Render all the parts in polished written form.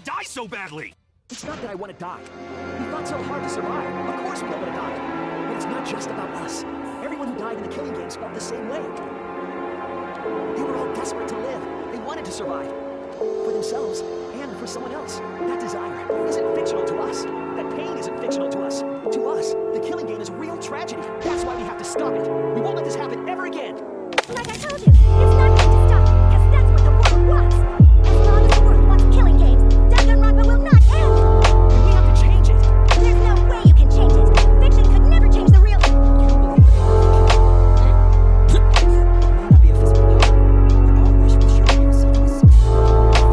die so badly? It's not that I want to die. We fought so hard to survive. Of course we don't want to die. But it's not just about us. Everyone who died in the killing games felt the same way. They were all desperate to live. They wanted to survive. For themselves and for someone else. That desire isn't fictional to us. That pain isn't fictional to us. To us, the killing game is a real tragedy. That's why we have to stop it. We won't let this happen ever again. Like I told you, it's not going to stop, because that's what the world wants. As long as the world wants killing games, Danganronpa will not end. And we have to change it. There's no way you can change it. Fiction could never change the real. You don't believe that it may not be a physical power. We all wish we shared it yourself with someone.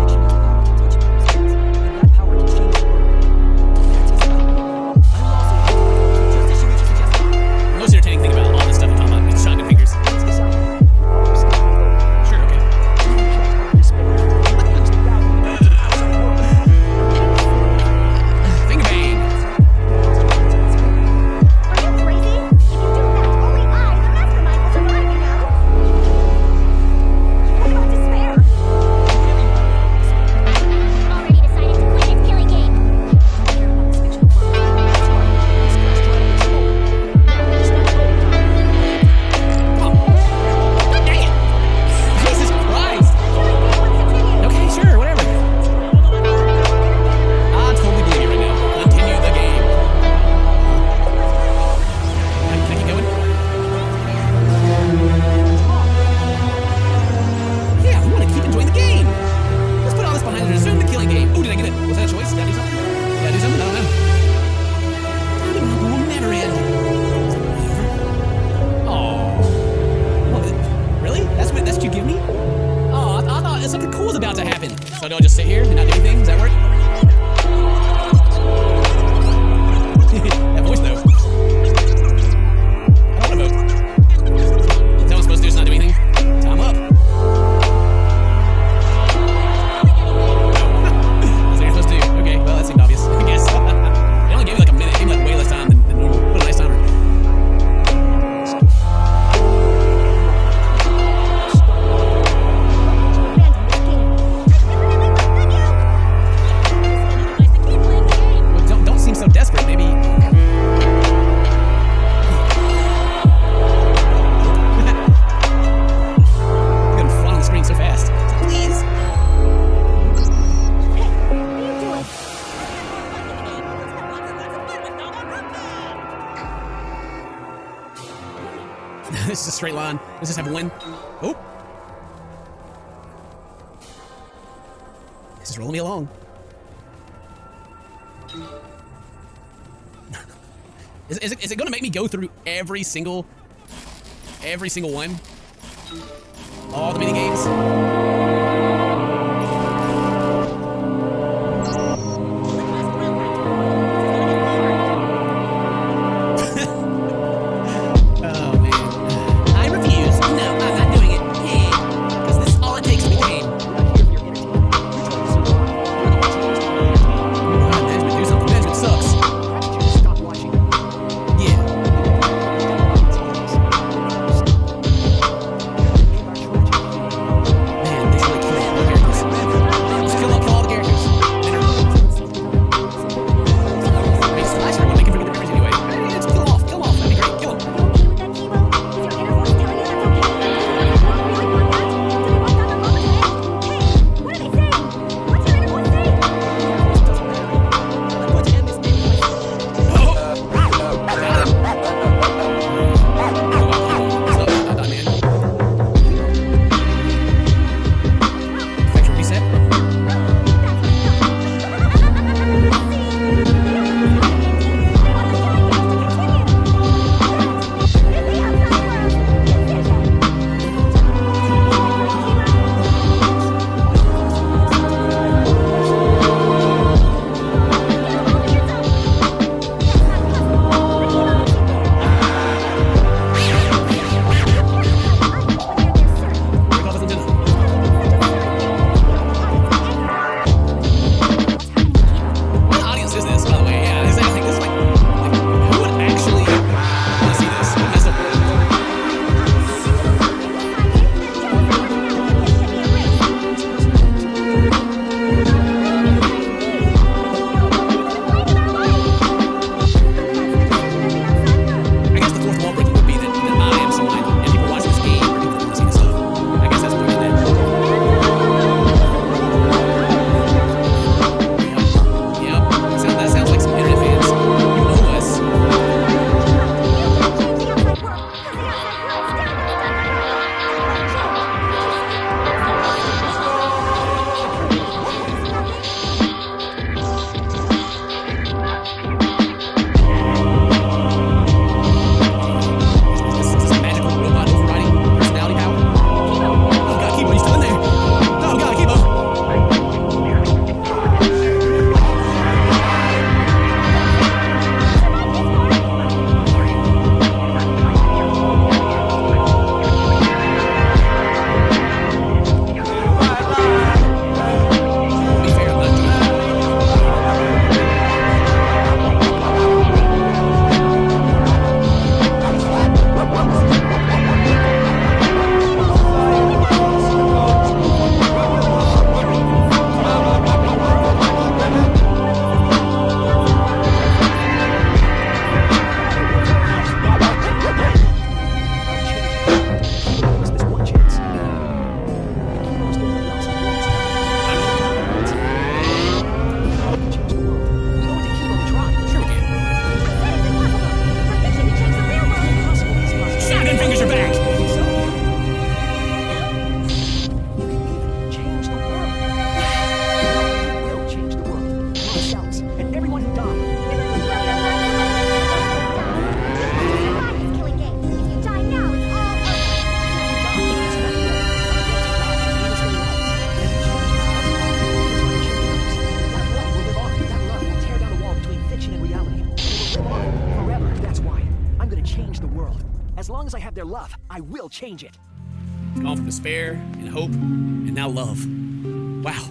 Fiction has the power to touch people's lives, and that power can change the world. That's his power. I'm also just as Shuichi suggested. The most entertaining thing about all this stuff I'm talking about is shotgun fingers. It's desire. Sure, okay. Finger bang. Are you crazy? If you do that, only I, the mastermind, will survive, you know? What about despair? Already decided to quit his killing game. I care about this fictional world. That's why this crash trial is over. Now it's not over. Oh. God dang it. Jesus Christ. Okay, sure, whatever. I totally believe you right now. Continue the game. Can I keep going? Yeah, we want to keep enjoying the game. Let's put all this behind us and resume the killing game. Ooh, did I get it? Was that a choice? Did I do something? Did I do something? I don't know. Danganronpa will never end. Oh. What, really? That's what you give me? Oh, I thought something cool was about to happen. So do I just sit here and not do anything? Does that work? That voice, though. I don't want to vote. Is that what I'm supposed to do? Is not do anything? Time up. That's what you're supposed to do. Okay, well, that seemed obvious, I guess. They only gave you like a minute. They gave you like way less time than normal. What a nice timer. Well, don't seem so desperate. Maybe. You're getting fun on the screen so fast. Please. This is a straight line. Let's just have a win. Oh. This is rolling me along. Is it going to make me go through every single one? All the mini games? Oh man. I refuse. No, I'm not doing it. Yeah. Because this is all it takes to be game. Management, do something. Management sucks. Stop watching. Yeah. long as I have their love, I will change it. Gone from despair and hope and now love. Wow.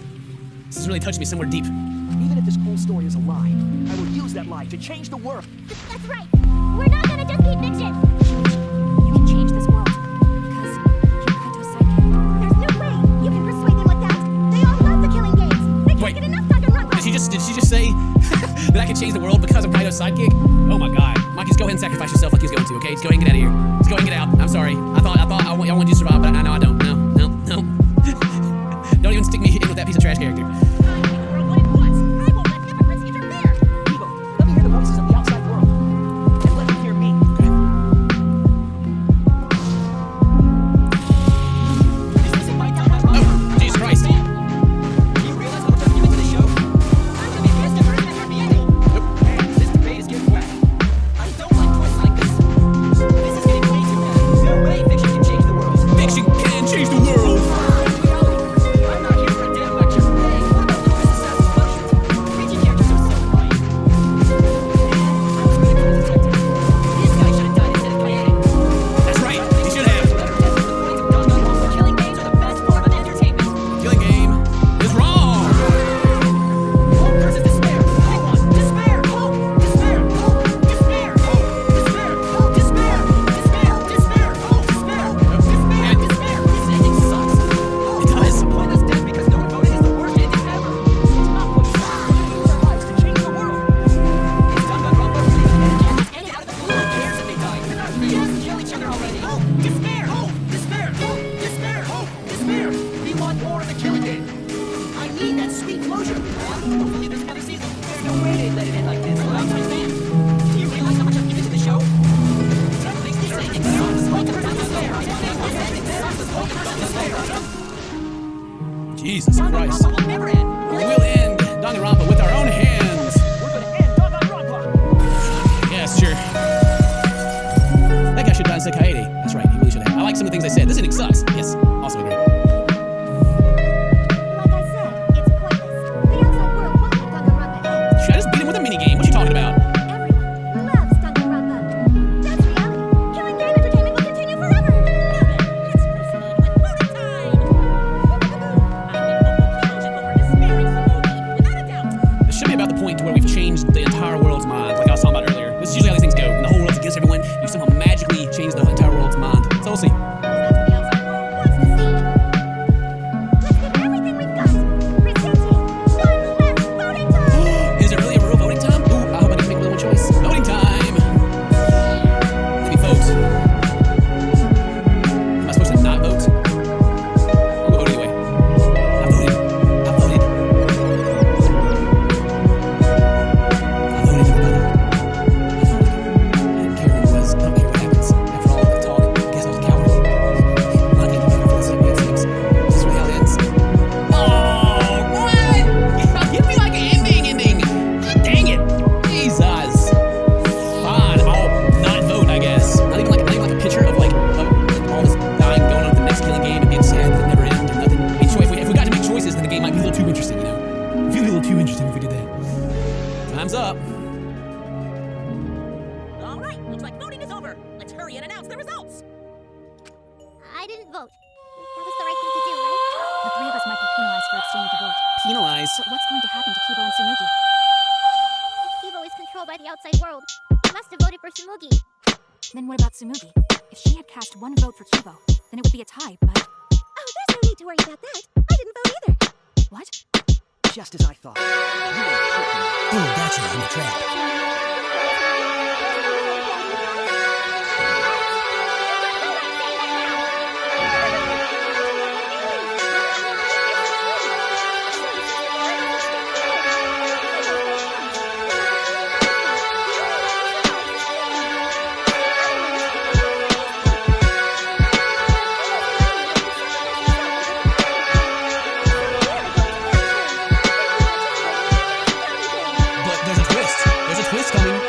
This is really touching me somewhere deep. Even if this whole story is a lie, I will use that lie to change the world. That's right. We're not gonna just keep fiction. You can change this world because you're Kaito's sidekick. There's no way you can persuade them like that. They all love the killing games. They can't Wait. get enough Danganronpa. Did she just say that I can change the world because I'm Kaito's sidekick? Oh my god. Mike, just go ahead and sacrifice yourself like he's going to, okay? Just go ahead and get out of here. Just go ahead and get out. I'm sorry. I wanted you to survive, but I know I don't. No. Don't even stick me in with that piece of trash character. Evo, let me hear the voices of the outside world. And let them hear me. This isn't my time, Oh, Jesus Christ. Do you realize how much I've given to the show? I'm gonna be pissed if there isn't a happy ending. Man, this debate is getting whack. I don't like twists like this. This is getting way too bad. No way fiction can change the world. Fiction can change the world. I'm not here for a damn lecture. Hey, what about Lucas' assassin's punishment? Creature characters are so annoying. I was waiting for the detective. This guy should have died instead of Kaede. That's right. He should have. Better test the point of Danganronpa. Killing games are the best form of entertainment. Killing game is wrong. Hope versus despair. Pick one. Despair. Hope. Despair. Hope. Despair. Hope. Despair. Hope. Despair. Despair. Despair. Hope. Despair. Despair. Despair. This ending sucks. It does. Pointless death because no one voted is the worst ending ever. It's not what it's not. We're gonna use our lives to change the world. It's Danganronpa really can't just end it out of the blue. Who cares if they die? They're not real. Just kill each other already. Hope. Despair. Hope. Despair. Hope. Despair. Hope. Despair. We want more of the killing game. I need that sweet closure. Hopefully there's another season. There's no way they'd let it end like this without my fans. Do you realize how much I've given to the show? This ending sucks. Welcome to despair. This ending sucks. Welcome to despair. Jesus Christ. Danganronpa will never end. We'll end Danganronpa with our own hands. We're gonna end Danganronpa. Yes, sure. That guy should die instead of Kaede. That's right, he really should have. I like some of the things they said. This ending sucks. Yes, also agree. Like I said, it's pointless. The outside world won't let Danganronpa end. Should I just beat him with a minigame? What you talking about? Everyone loves Danganronpa. That's reality. Killing game entertainment will continue forever. Let's proceed with voting time. I think Hope will change over despairing Samugi, without a doubt. This should be about the point to where we've changed the entire world's mind, like I was talking about earlier. This is usually how these things go. When the whole world's against everyone, you somehow magically change the entire world's mind. So we'll see. That's what the outside world wants to see. Let's give it everything we've got. Presenting one last voting time. Is it really a real voting time? Ooh, I hope I get to make more than one choice. Voting time! Let me vote. Am I supposed to not vote? I'll vote anyway. I voted. I voted. I voted, everybody. I voted. I didn't care who it was. I don't care what happens. After all the talk, I guess I was a coward. I'm not getting better for this anyway, it seems. This is really how it ends. Oh, what? Give me like an ending. God dang it. Jesus. Fine, I'll not vote, I guess. Not even like a picture of like all this dying going on with the next killing game and being sad that it never ends and nothing. I mean, sure, if we got to make choices, then the game might be a little too interesting, you know? It'd be a little too interesting if we did that. Time's up. All right, looks like voting is over. Let's hurry and announce the results. I didn't vote. That was the right thing to do, right? The three of us might be penalized for abstaining to vote. Penalized. But what's going to happen to Kibo and Tsumugi? If Kibo is controlled by the outside world, he must have voted for Samugi. Then what about Tsumugi? If she had cast one vote for Kibo, then it would be a tie, but... Oh, there's no need to worry about that. I didn't vote either. What? Just as I thought. You were tripping. Oh, gotcha. I'm a trap. But there's a twist. There's a twist coming.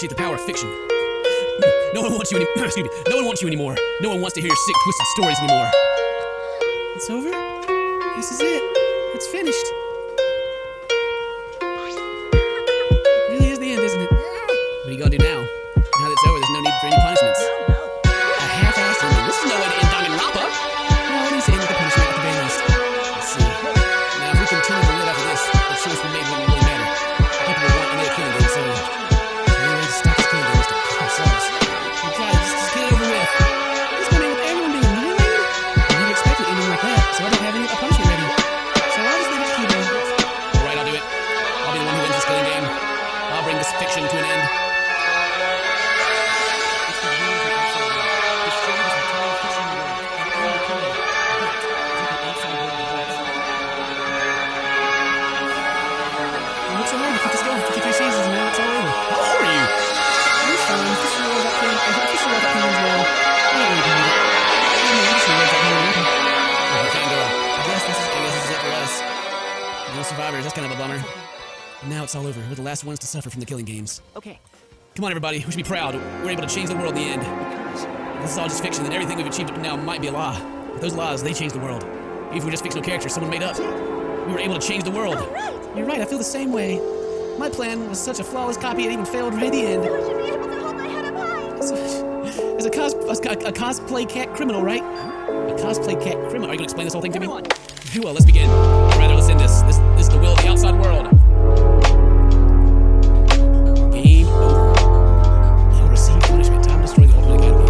appreciate the power of fiction. No one wants you excuse me. No one wants you anymore. No one wants to hear your sick, twisted stories anymore. It's over? This is it. It's finished. It really is the end, isn't it? What are you gonna do now? Now that it's over, there's no need for any punishments. A half-assed ending. This is no way to end Danganronpa. No, it needs to end with a punishment at the very least. Let's see. Now, if we continue to live after this, the choice we made wouldn't really matter. People will want another killing game, so the only way to stop this killing game is to kill ourselves. We gotta just get it over with. It's gonna end with everyone being annihilated. I never expected anything like that, so I don't have any punishment ready. So I'll just leave it to Kibo. Alright, I'll do it. I'll be the one who wins this killing game. I'll bring this fiction to an end. What's so hard to keep this going for 53 seasons and now it's all over? How old are you? You're fine. Just roll that thing. Just roll that thing as well. I don't really believe it. I mean, just roll that thing. Oh, fangirl. I guess this is it for us. No survivors. That's kind of a bummer. And now it's all over. We're the last ones to suffer from the killing games. Okay. Come on, everybody. We should be proud. We're able to change the world in the end. This is all just fiction, and everything we've achieved up to now might be a lie. But those lies, they changed the world. Even if we're just fictional characters someone made up, we were able to change the world. You're right, I feel the same way. My plan was such a flawless copy, it even failed right at the end. I should be able to hold my head up high. As a cosplay cat criminal, right? A cosplay cat criminal. Are you gonna explain this whole thing to me? Well, let's begin. Or rather, let's end this. This is the will of the outside world. Game over. You'll receive punishment. Time to destroy the Ultimate Academy.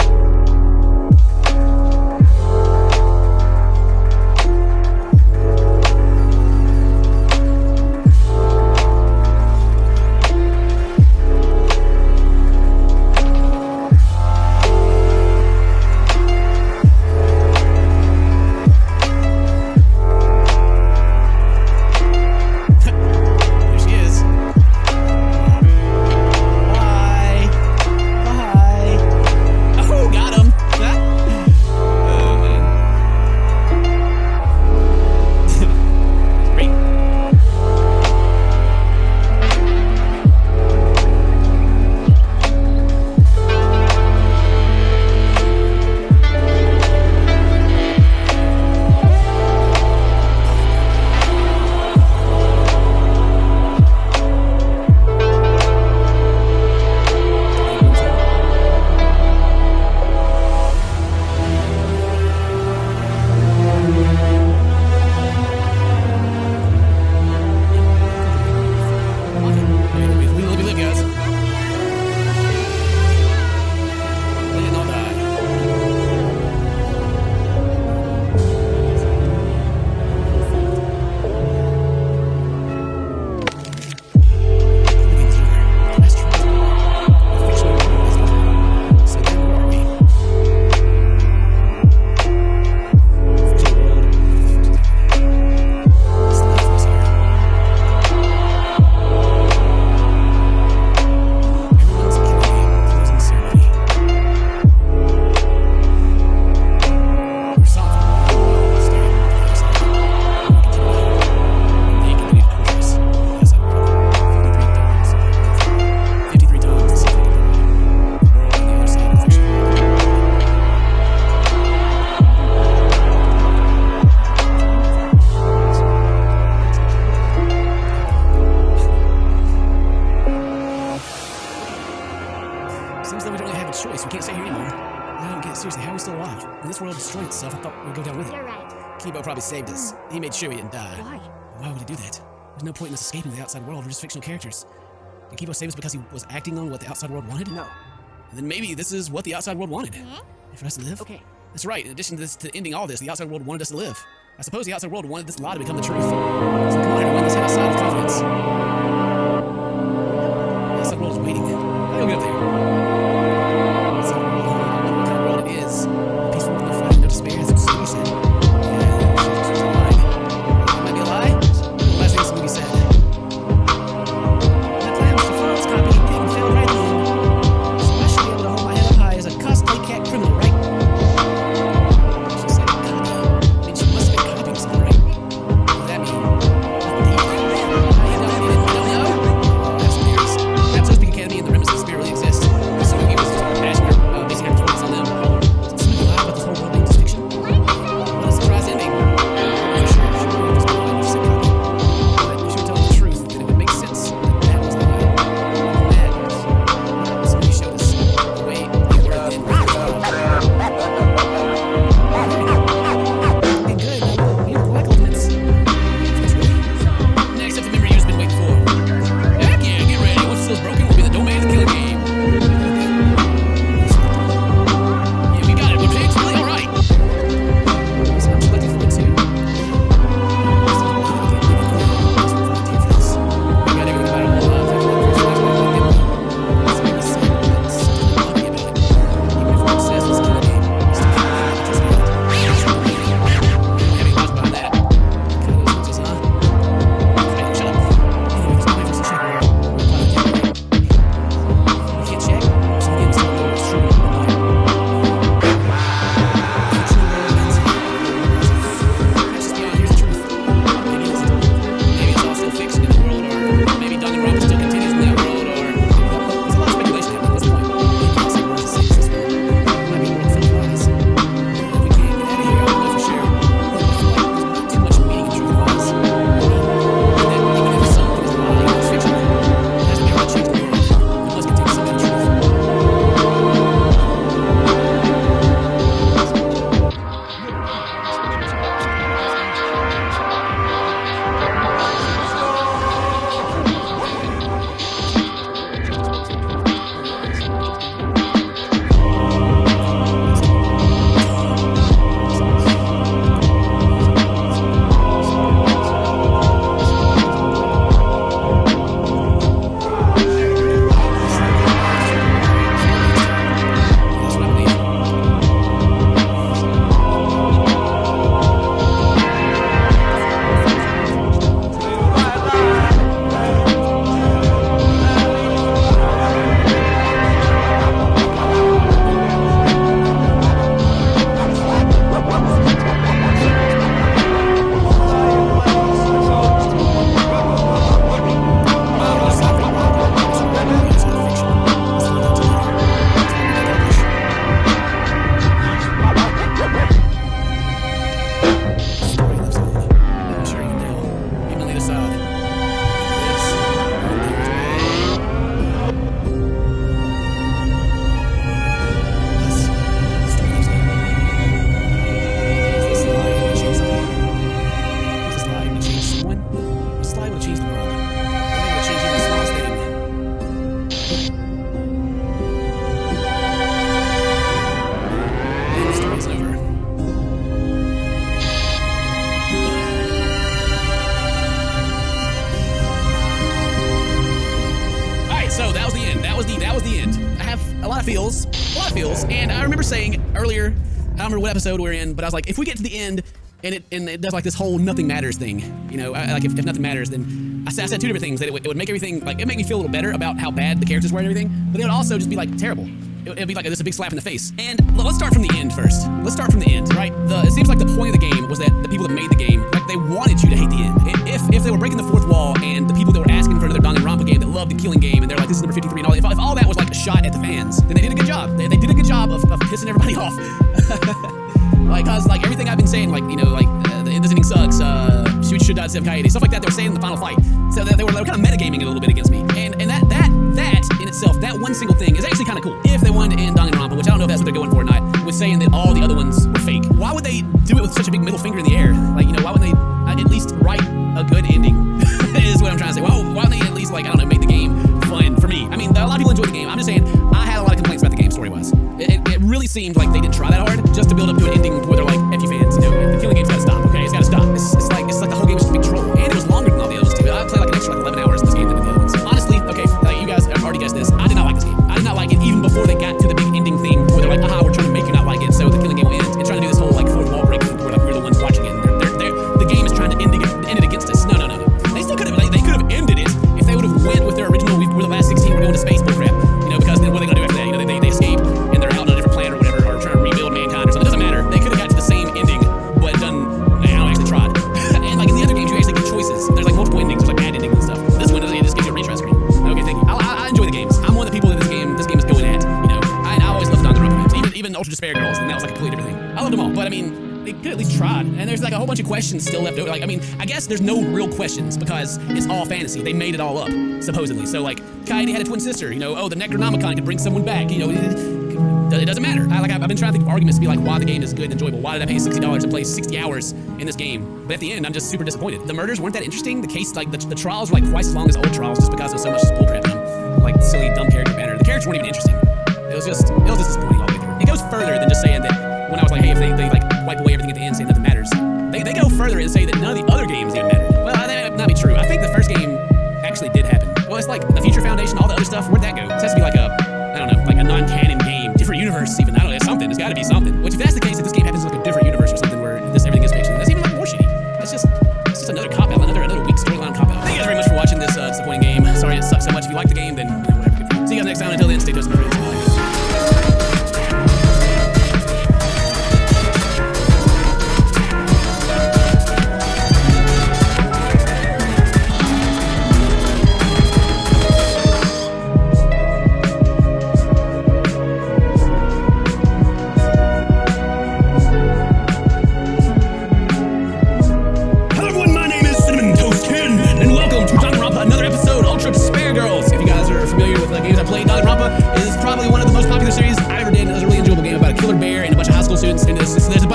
Seriously, how are we still alive? When this world destroyed itself, I thought we'd go down with it. You're right. Kibo probably saved us. He made sure we didn't die. Why? Why would he do that? There's no point in us escaping the outside world. We're just fictional characters. Did Kibo save us because he was acting on what the outside world wanted? No. And then maybe this is what the outside world wanted. For us to live? Okay. That's right. In addition to this, to ending all this, the outside world wanted us to live. I suppose the outside world wanted this lie to become the truth. So come on, everyone, let's head outside with confidence. The outside world is waiting. How do we get up there? The outside world, I wonder what kind of world it is. Peaceful with no fighting, no despair, as Sumi said. Yeah, she's a lie. It might be a lie. The last thing Sumi said. My plan was to follow this copy and failed right in the end. So I should be able to hold my head up high as a cosplay cat criminal, right? She said copy. I mean, she must have been copying something, right? What does that mean? I don't know. lot of feels, and I remember saying earlier, I don't remember what episode we're in, but I was like, if we get to the end and it does like this whole nothing matters thing, you know, like if nothing matters, then I said two different things, that it would make everything, like, it make me feel a little better about how bad the characters were and everything, but it would also just be like terrible. It'd be like this a big slap in the face. And let's start from the end first. Let's start from the end, right? It seems like the point of the game was that the people that made the game, like, they wanted you to hate the end. If they were breaking the fourth wall, and the people that were asking for another Danganronpa game that loved the killing game, and they're like, this is number 53 and all, if all that was like a shot at the fans, then they did a good job. They did a good job of pissing everybody off. Like, cause like everything I've been saying, like, you know, like this ending sucks, should die, Kaede, stuff like that they were saying in the final fight. So they were kind of metagaming a little bit against me. And that in itself, that one single thing is actually kind of cool. If they wanted to end Danganronpa, which I don't know if that's what they're going for or not, with saying that all the other ones were fake. Why would they do it with such a big middle finger in the air? Like, you know, why wouldn't they at least write a good ending? Is what I'm trying to say. Why don't they at least, like, I don't know, make the game fun for me? I mean, a lot of people enjoy the game. I'm just saying, I had a lot of complaints about the game story-wise. It really seemed like they didn't try that hard just to build up to an ending where they're like, F you fans, you know, the killing game's gotta stop, okay? It's gotta stop. It's like the whole game was just a big troll. And it was longer than all the others too. I played like an extra 11 hours in this game than the other ones. Honestly, okay, you guys have already guessed this. I did not like this game. I did not like it even before they got to the big ending thing where they're like, aha, we're trying to make you not like it, so the killing game will end. And trying to do this whole like fourth wall break thing where like we're the ones watching it. The game is trying to end it against us. No. They still could have. They could have ended it if they would have went with their original. We're the last 16. We're going to space bullcrap. You know, because then what are they gonna do after that? You know, they escape and they're out on a different planet or whatever, or trying to rebuild mankind or something. It doesn't matter. They could have got to the same ending, but done. I don't actually tried. And like in the other games, you actually get choices. There's like multiple endings. There's like bad endings and stuff. This one doesn't. It just gives you a retry screen. Okay, thank you. I enjoy the games. I'm one of the people that this game is going at. You know, I always loved Danganronpa games, even Ultra Despair Girls, and that was like a completely different thing. I loved them all, but I mean, they could at least tried. And there's like a whole bunch of questions still left over. Like, I mean, I guess there's no real questions because it's all fantasy. They made it all up, supposedly. So like, Kaede had a twin sister, you know, the Necronomicon could bring someone back, you know, it doesn't matter. I've been trying to think of arguments to be like why the game is good and enjoyable. Why did I pay $60 to play 60 hours in this game? But at the end, I'm just super disappointed. The murders weren't that interesting. The case, like, the trials were like twice as long as old trials just because there was so much bullcrap in them. Like, silly, dumb character banner. The characters weren't even interesting. It was just disappointing all the way through. It goes further than just saying that when I was like, hey, if they like wipe away everything at the end, saying nothing matters. They go further and say that none of the other games even mattered. Well, that might not be true. I think the first game actually did happen. Well, it's like the Future Foundation, all the other stuff. Where'd that go? It has to be like I don't know, like a non-canon game, different universe even. I don't know, it's something. It's got to be something. Which if that's the case, if this game happens in like a different universe or something where everything is fiction, that's even like more shitty. It's just another cop-out, another weak storyline cop-out. Thank you guys very much for watching this disappointing game. Sorry it sucks so much. If you like the game, then you know, whatever. See you guys next time. Until then, stay toasted, my friends.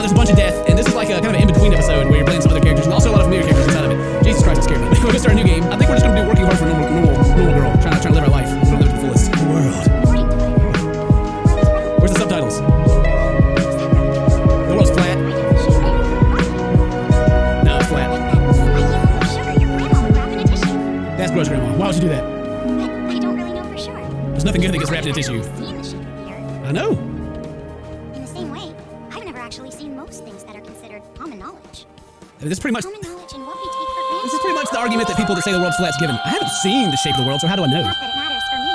There's a bunch of death, and this is like a kind of an in-between episode where you're playing some other characters and also a lot of familiar characters inside of it. Jesus Christ, that scared me. We're gonna start a new game. I think we're just gonna be working hard for a normal girl, trying to live our life. We're gonna live it to the fullest. The world. Where's the subtitles? The world's flat. No, it's flat. That's gross, Grandma. Why would you do that? I don't really know for sure. There's nothing good that gets wrapped in a tissue. I know. In the same way, I've never actually seen most things that are considered common knowledge. This is pretty much. Common knowledge and what we take for granted. This is pretty much the argument that people that say the world's flat's given. I haven't seen the shape of the world, so how do I know? Not that it matters for me. I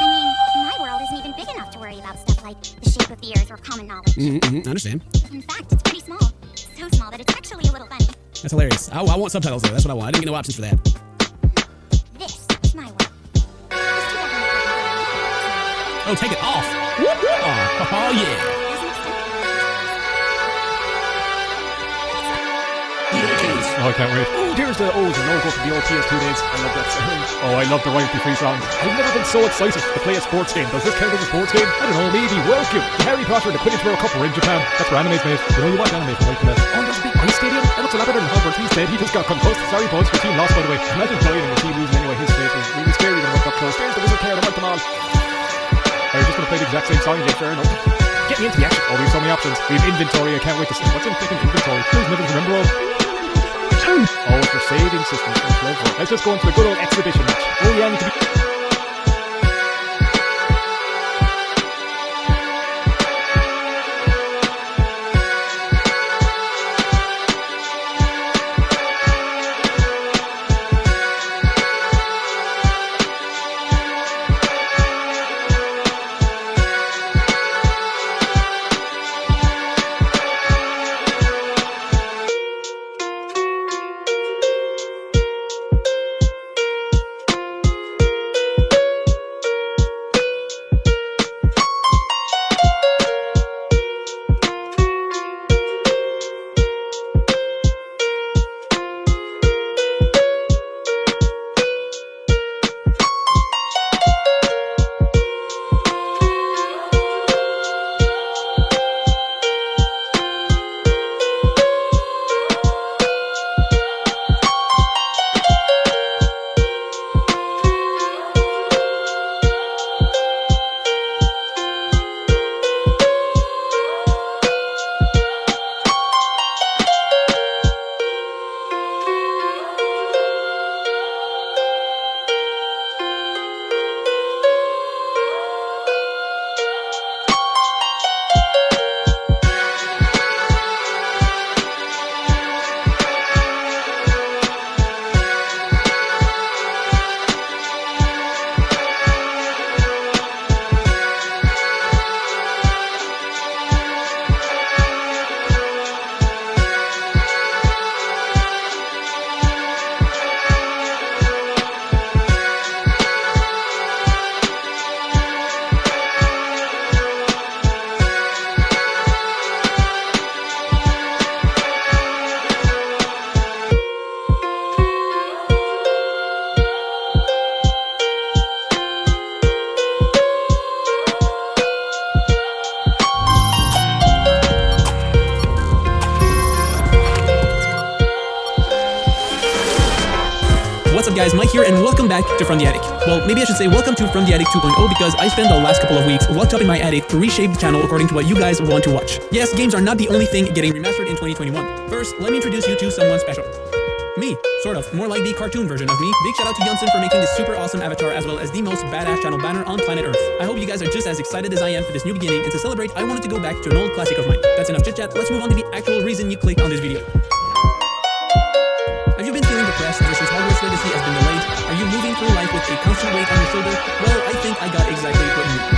mean, my world isn't even big enough to worry about stuff like the shape of the earth or common knowledge. I understand. In fact, it's pretty small. So small that it's actually a little funny. That's hilarious. I want subtitles though. That's what I want. I didn't get no options for that. This is my world. This too doesn't Oh, take it off. Oh yeah. Oh, I can't wait. Oh, there's the O's and no-go for the old PS2 days. I love that sound. Oh, I love the royalty-free songs. I've never been so excited to play a sports game. Does this count as a sports game? I don't know, maybe. Welcome to Harry Potter and the Quidditch World Cup. We're in Japan. That's where anime's made. You know you watch anime from right to left. Oh, there's a big ice stadium. It looks a lot better than Hogwarts. He's dead. He just got concussed. Sorry, boys. Your team lost, by the way. Imagine dying and your team losing anyway. His fate was really scary when it got close. There's the wizard care. I like them all. Are you just going to play the exact same song again? Fair enough. Get me into the action. Oh, we have so many options. We have inventory. I can't wait to see. What's in freaking inventory? Who's middle to remember all? Oh, it's your saving system. Let's just go into a good old exhibition match. Oh yeah, I need to be... up guys, Mike here and welcome back to From the Attic. Well, maybe I should say welcome to From the Attic 2.0 because I spent the last couple of weeks locked up in my attic to reshape the channel according to what you guys want to watch. Yes, games are not the only thing getting remastered in 2021. First, let me introduce you to someone special. Me, sort of, more like the cartoon version of me. Big shout out to Yunsen for making this super awesome avatar as well as the most badass channel banner on planet Earth. I hope you guys are just as excited as I am for this new beginning, and to celebrate, I wanted to go back to an old classic of mine. That's enough chit chat, let's move on to the actual reason you clicked on this video. Have you been feeling depressed ever since Hogwarts Legacy has been delayed? Are you moving through life with a constant weight on your shoulder? Well, I think I got exactly what you need.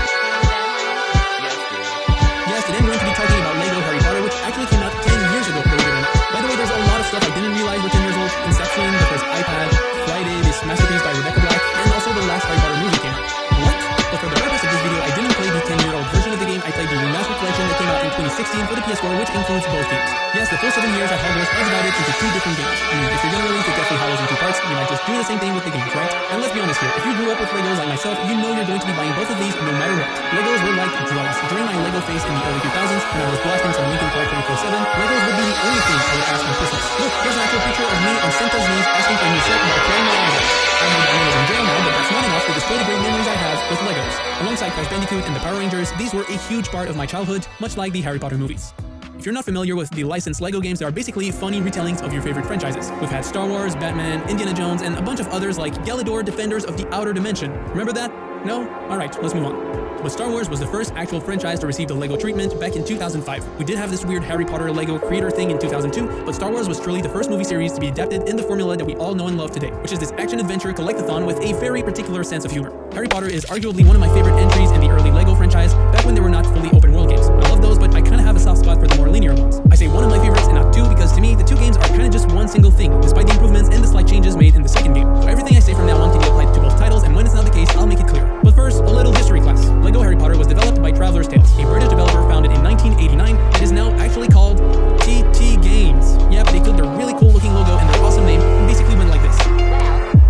Yes, today I'm going to be talking about LEGO Harry Potter, which actually came out 10 years ago, believe it or not. By the way, there's a lot of stuff I didn't realize were 10 years old. Inception, the first iPad, Friday, this masterpiece by Rebecca Black, and also the last Harry Potter movie came out. What? But for the purpose of this video, I didn't play the 10-year-old version of the game. I played the remastered collection that came out in 2016 for the PS4, which includes both games. Yes, the full 7 years at Hogwarts are divided into 2 different games. I mean, if you're gonna release the Deathly Hallows in 2 parts, you might just do the same thing with the games, right? And let's be honest here, if you grew up with Legos like myself, you know you're going to be buying both of these no matter what. Legos were like drugs. During my Lego phase in the early 2000s, when I was blasting some Linkin Park 24/7, Legos would be the only thing I would ask on Christmas. Look, here's an actual picture of me on Santa's knees asking for a new set while crying my eyes out. I know that I was in jail now, but that's not enough to display the great memories I have with Legos. Alongside Crash Bandicoot and the Power Rangers, these were a huge part of my childhood, much like the Harry Potter movies. If you're not familiar with the licensed LEGO games, they are basically funny retellings of your favorite franchises. We've had Star Wars, Batman, Indiana Jones, and a bunch of others like Galador, Defenders of the Outer Dimension. Remember that? No? Alright, let's move on. But Star Wars was the first actual franchise to receive the LEGO treatment back in 2005. We did have this weird Harry Potter LEGO creator thing in 2002, but Star Wars was truly the first movie series to be adapted in the formula that we all know and love today, which is this action-adventure collectathon with a very particular sense of humor. Harry Potter is arguably one of my favorite entries in the early LEGO franchise, back when they were not fully open-world games. I love those, but I kinda have a soft spot for the more linear ones. I say one of my favorites and not two because to me, the two games are kinda just one single thing, despite the improvements and the slight changes made in the second game. So everything I say from now on can be applied to both titles, and when it's not the case, I'll make it clear. But first, a little history class. LEGO Harry Potter was developed by Traveler's Tales, a British developer founded in 1989. It is now actually called TT Games. Yep, they took their really cool looking logo and their awesome name and basically went like this. Well,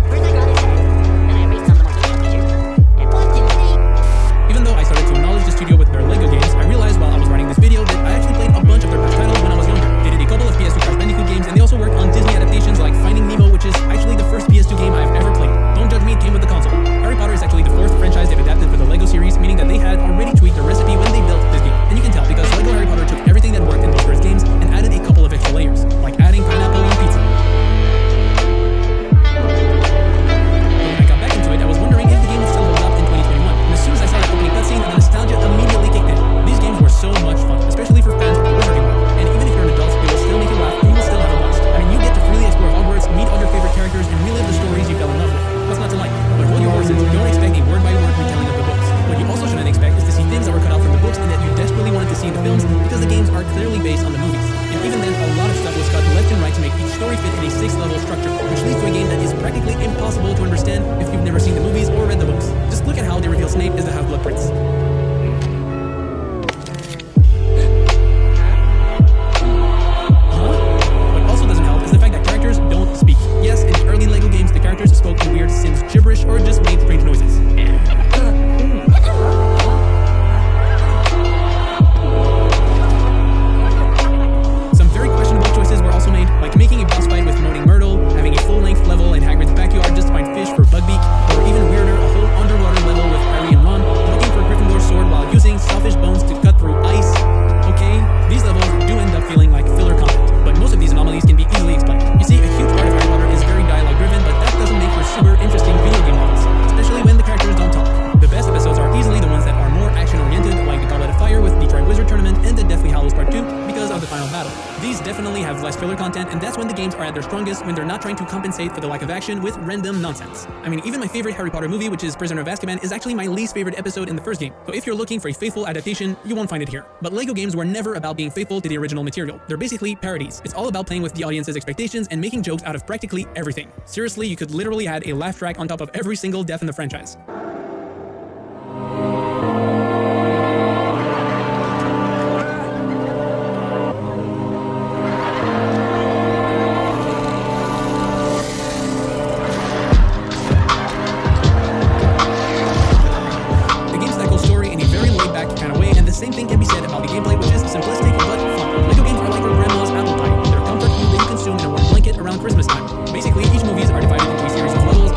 first I draw this head, then I erase some of the monkey pictures. And 1, 2, 3. Even though I started to acknowledge the studio with their LEGO games, I realized while I was writing this video that I actually played a bunch of their past titles when I was younger. They did a couple of PS2 Crash Bandicoot games, and they also worked on Disney adaptations like Finding Nemo, which is actually the first PS2 game I've ever played. Don't judge me, it came with the console. Harry Potter is actually the 4th franchise they've adapted for the LEGO series, meaning that they had already tweaked the recipe when they built this game. And you can tell because LEGO Harry Potter took everything that worked in those first games and added a couple of extra layers, like adding pineapple on pizza. But when I got back into it, I was wondering if the game would still hold up in 2021. And as soon as I saw the opening cutscene, the nostalgia immediately kicked in. These games were so much fun, especially for fans of the Wizarding World. And even if you're an adult, they will still make you laugh and you will still have a blast. I mean, you get to freely explore Hogwarts, meet all your favorite characters, and relive the stories you fell in love with. What's not to like? But hold your horses, don't expect a word-by-word retelling of the books. What you also shouldn't expect is to see things that were cut out from the books and that you desperately wanted to see in the films because the games are clearly based on the movies. And even then, a lot of stuff was cut left and right to make each story fit in a 6-level structure, which leads to a game that is practically impossible to understand if you've never seen the movies or read the books. Just look at how they reveal Snape is the Half-Blood Prince. What also doesn't help is the fact that characters don't speak. Yes, in the early LEGO games, the characters spoke in weird Sims gibberish or just made strange noises. Some very questionable choices were also made, like making a boss fight with Moaning Myrtle, having a full-length level in Hagrid's backyard just to find fish for Bugbeak, or even weirder, a whole underwater level with Harry and Ron looking for Gryffindor's sword while using selfish bones to cut through ice. Okay, these levels do end up feeling like filler content, but most of these anomalies can be easily explained. You see, a huge part of Harry Potter is very dialogue-driven, but that doesn't make for super interesting video game levels, especially when the characters don't talk. The best episodes are easily the ones that are more action-oriented, like the Goblet of Fire with Detroit Wizard Tournament and the Deathly Hallows Part 2 because of the final battle. These definitely have less filler content, and that's when the games are at their strongest, when they're not trying to compensate for the lack of action with random nonsense. I mean, even my favorite Harry Potter movie, which is Prisoner of Azkaban, is actually my least favorite episode in the first game. So if you're looking for a faithful adaptation, you won't find it here. But LEGO games were never about being faithful to the original material. They're basically parodies. It's all about playing with the audience's expectations and making jokes out of practically everything. Seriously, you could literally add a laugh track on top of every single death in the franchise. Same thing can be said about the gameplay, which is simplistic but fun. LEGO games are like your grandma's apple pie. They're comfort food that you consume in a warm blanket around Christmas time. Basically, each movies are divided into a series of levels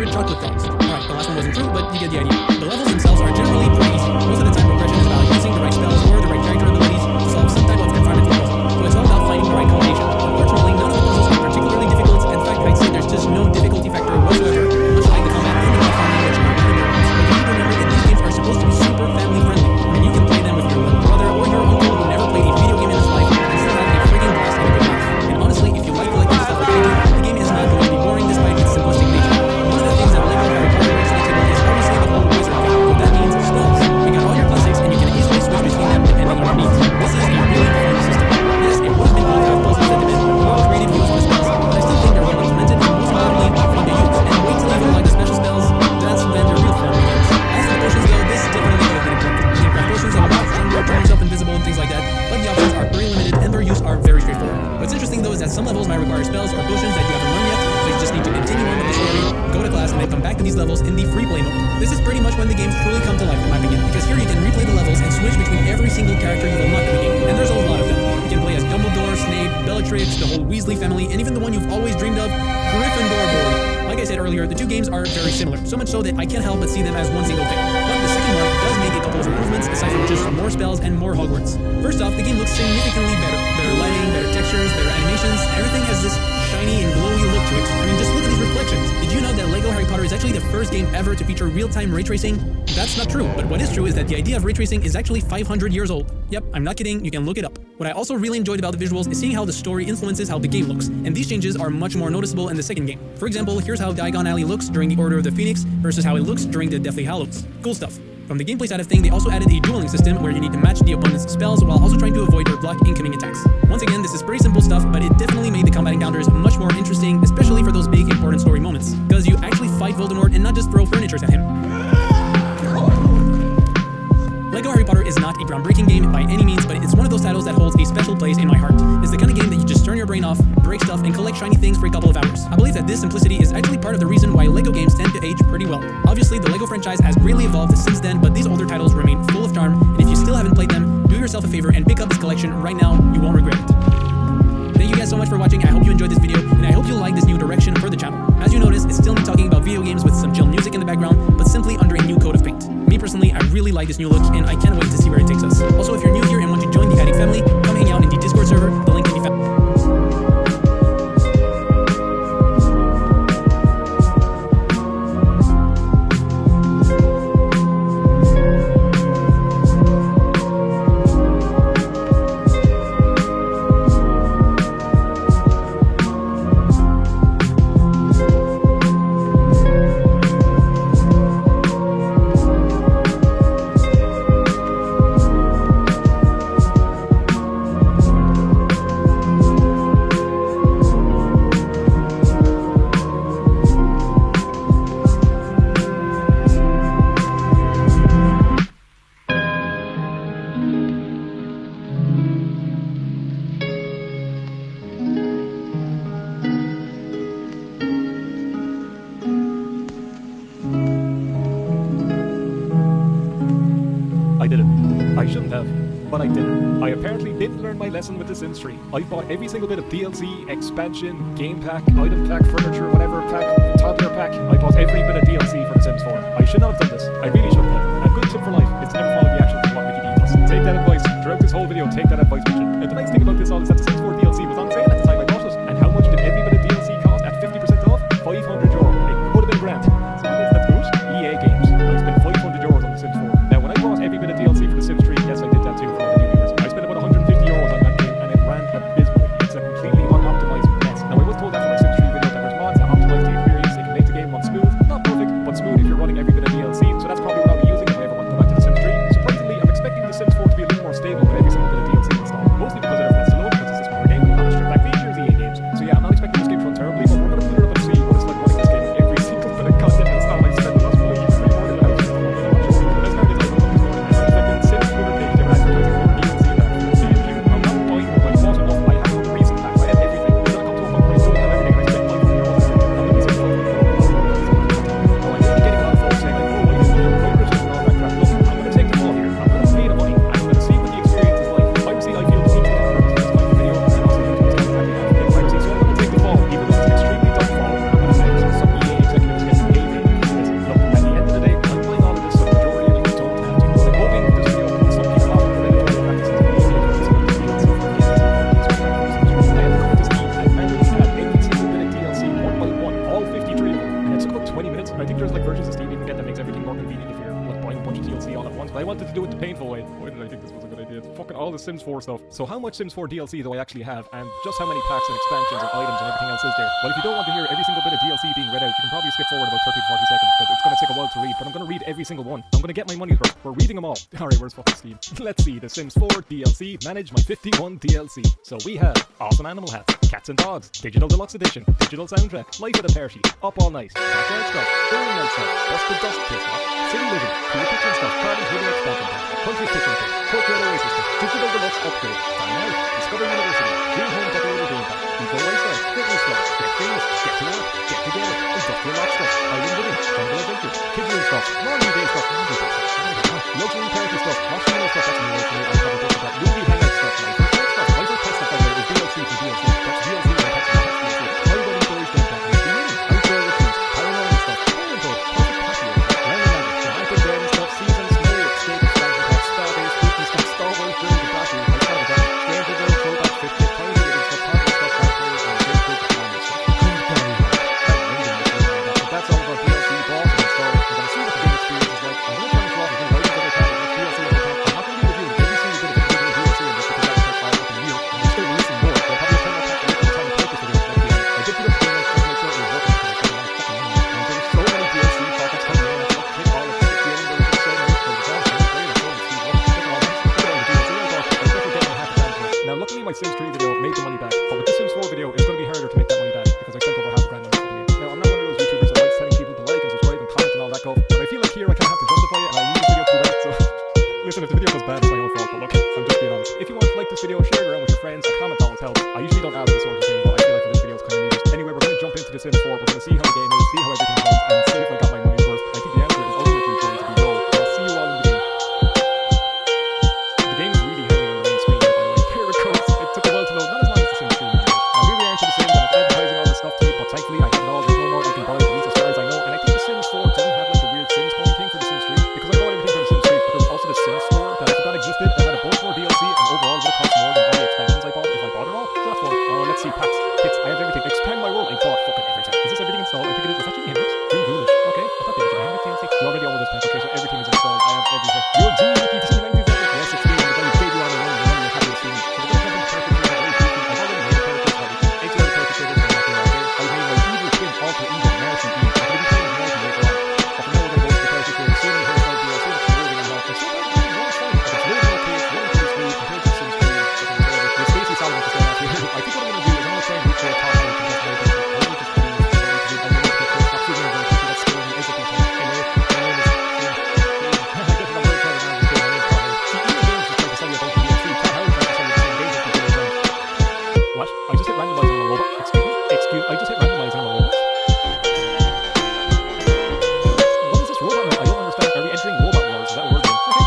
100 chocolate frogs. Alright, the last one wasn't true, but you get the idea. The levels themselves are generally pretty easy. Most of the time progression is about using the right spells or the right character abilities to solve some type of environmental puzzle. So it's all about finding the right combination. Unfortunately, none of the puzzles are particularly difficult. In fact, I'd say there's just no difficulty factor whatsoever, much like the combat and the platforming, which are really good. But you need to remember that these games are supposed to be super family friendly, and you can play them with your little brother or your uncle who never played a video game in his life and still have a friggin' blast and a good laugh. And honestly, if you like collecting stuff like I do, the game is not going to be boring despite its simplistic nature. One of the things that Lego Harry Potter brings to the table is obviously the whole wizard thing. What that means is spells. We got all your classics and you can easily switch between them depending on your needs. This is a really fun system. Yes, it would have been cool to have puzzles that depend on more creative use of the spells, but I still think they're well implemented and most importantly fun to use. And wait till you unlock the special spells, that's when the real fun begins. As for the potions though, this definitely could have been improved. You can craft potions that are more stronger, turn yourself invisible and things like that, but the options are pretty limited and their use are very straightforward. What's interesting though is that some levels might require spells or potions that you haven't learned yet, so you just need to continue on with the story, go to class, and then come back to these levels in the free play mode. This is pretty much when the games truly come to life in my opinion, because here you can replay the levels and switch between every single character you've unlocked in the game, and there's a lot of them. You can play as Dumbledore, Snape, Bellatrix, the whole Weasley family, and even the one you've always dreamed of, Gryffindor boy. Like I said earlier, the two games are very similar, so much so that I can't help but see them as one single thing. But the second one does make a couple of improvements aside from just more spells and more Hogwarts. First off, the game looks significantly better. Better lighting, better textures, better animations, everything has this shiny and glowy look to it. I mean, just look at these reflections. Did you know that LEGO Harry Potter is actually the first game ever to feature real-time ray tracing? That's not true, but what is true is that the idea of ray tracing is actually 500 years old. Yep, I'm not kidding, you can look it up. What I also really enjoyed about the visuals is seeing how the story influences how the game looks, and these changes are much more noticeable in the second game. For example, here's how Diagon Alley looks during the Order of the Phoenix versus how it looks during the Deathly Hallows. Cool stuff. From the gameplay side of things, they also added a dueling system where you need to match the opponent's spells while also trying to avoid or block incoming attacks. Once again, this is pretty simple stuff, but it definitely made the combat encounters much more interesting, especially for those big important story moments, because you actually fight Voldemort and not just throw furniture at him. LEGO Harry Potter is not a groundbreaking game by any means, but it's one of those titles that holds a special place in my heart. It's the kind of game that you just turn your brain off, break stuff, and collect shiny things for a couple of hours. I believe that this simplicity is actually part of the reason why LEGO games tend to age pretty well. Obviously, the LEGO franchise has greatly evolved since then, but these older titles remain full of charm, and if you still haven't played them, do yourself a favor and pick up this collection right now, you won't regret it. Thank you guys so much for watching, I hope you enjoyed this video, and I hope you like this new direction for the channel. As you notice, it's still me talking about video games with some chill music in the background, but simply under a new coat of paint. Me personally, I really like this new look, and I can't wait to see where it takes us. Also, if you're new here and want to join the Addict family, come hang out in the Discord server, the link can be found. I did it. I shouldn't have, but I did it. I apparently didn't learn my lesson with The Sims 3. I bought every single bit of DLC, expansion, game pack, item pack, furniture, whatever pack, toddler pack. I bought every bit of DLC for The Sims 4. I should not have done this. I really shouldn't have. A good tip for life is to never follow the actions of what Mickey D does. Take that advice. Throughout this whole video, take that advice, Mitchell. And the nice thing about this all is that The Sims 4 DLC was on sale at the time I bought it. And how much did every bit of DLC cost at 50% off? €500. It could have been grand. So that's good. EA Games. I spent €500 on The Sims 4. Now, when I bought every bit of DLC for The Sims 3, yes, I did that too for all the new viewers. I spent about €150 on that game, and it ran abysmally. It's a completely unoptimized mess. Now, I was told after my Sims 3 video that there's mods that optimize the experience. They can make the game run smooth. Not perfect, but smooth if you're running every bit of DLC. So that's probably what I'll be using if I ever want to go back to The Sims 3. Surprisingly, I'm expecting The Sims 4 to be a little more stable with every single bit of DLC installed. Mostly because it has less to load, because it's a smaller game, not a stripped back wanted to do it the painful way. Why did I think this was a good idea? Fucking all the Sims 4 stuff. So how much Sims 4 DLC do I actually have, and just how many packs and expansions and items and everything else is there? Well, if you don't want to hear every single bit of DLC being read out, you can probably skip forward about 30 to 40 seconds because it's going to take a while to read, but I'm going to read every single one. I'm going to get my money's worth. We're reading them all. Alright, where's fucking Steam? Let's see, The Sims 4 DLC, manage my 51 DLC. So we have awesome animal hats, cats and dogs, digital deluxe edition, digital soundtrack, life at a party, up all night, backyard stuff, burning night stuff, busted dust kiss stuff, city living, cool kitchen stuff, parties living expansion pack, country kitchen kit, courtyard oasis kit, digital deluxe upgrade, dine out, discover university, dream home decorator game pack, eco lifestyle, fitness stuff, get famous, get to work, get together, industrial lot stuff, island living, jungle adventures, kids room stuff, laundry day stuff, luxury party stuff, marshmallow stuff, that's new for me, I'll cover this with that, movie hangout stuff, my first pet stuff, my first pet stuff, by the way, is DLC for DLC, that's DLC for pets and pets DLC, my wedding stories game pack, outdoor retreats, paranormal stuff, parenthood, perfect patio, land magic, romantic garden stuff, seasons, snowy escape, expansion pack, spa days, spooky stuff, Star Wars, during the battery, my started that, stranger world, throwback, fit kit, tiny living stuff, party stuff, vampires, and big family stuff. That's all of our DLC bought and installed. We're going to see what the game experience is like. I'm going to turn it off and write other titles like DLC on the account. I'm not going to be reviewing every single bit of individual DLC in this because that will take 5 fucking years. And I'm still releasing more. They'll probably turn my pack to the time to take this video. I did put up the game to make sure it was working because I spent a lot of fucking money. And there's so many DLC topics coming in. I have to hit all of the feeling. There's just so many because it's all so great. It's all Steve. Look at all that. Look at all the DLC I got. I'm definitely getting half a grand for it. Now, luckily my Sims 3 video made the money back. But with the Sims 4 video, it's going to be harder to make that money back because I spent over half a grand on this game. Now, I'm not one of those YouTubers that likes telling people to like and subscribe and comment and all that go. But I feel like here I kind of have to justify it and I need this video to be right, so listen, if the video goes bad, it's my own fault, but look, I'm just being honest. If you want to like this video, share it around with your friends, a comment always helps. I usually don't ask this sort of thing, but I feel like for this video it's kind of needed. Anyway, we're going to jump into The Sims 4, we're going to see how the game is, see how everything runs, and see if I got my money's worth. I think the answer is ultimately going to be no. I'll see you all in the game. The game is really heavy on the main screen, by the way. Here it goes. It took a while to load, not as long as The Sims 3. Now here we are into The Sims, and it's advertising all this stuff to me, but thankfully I have it all. There's no more I can buy it, at least as far as I know, and I think The Sims 4 doesn't have like the weird Sims home thing for The Sims 3, because I bought everything for The Sims 3, but there's also the Sims store that I forgot existed, that had a bunch more DLC, and overall would have cost more than all the expansions I bought if I bought it all. So that's fun. Let's see, packs, kits, I have everything. Expand my world, I bought fucking everything. Is this everything installed? I think it is. Is that your index? Dream Ghoulish. Okay, I thought they were handbook DLC. You already own this pack. Okay, so everything is installed. I have everything. Your G Mickey T97. Yes, it's me. I'm the guy who gave you on the run. You're happy to see me. So we're going to jump into characters here. Very briefly. I've already made a character. I've 8 other character creators. I'm not doing okay. I've made my evil twin, alter ego, Marcy E. I'm going to be playing Marcy later on. But for now, we're going to go to the character creator. Soon as we're DLC, it's really well. It's so very good. It's fine. It's really okay. It's really pretty smooth compared to Sims 3. It's Stacey Solomon to start off here. I think what I'm going to do is I'm going to try and reach a top level to just make it. What? I just hit randomize on a robot. Excuse, I just hit randomize on a robot. What is this robot? I don't understand. Are we entering robot wars? Is that a word? Okay.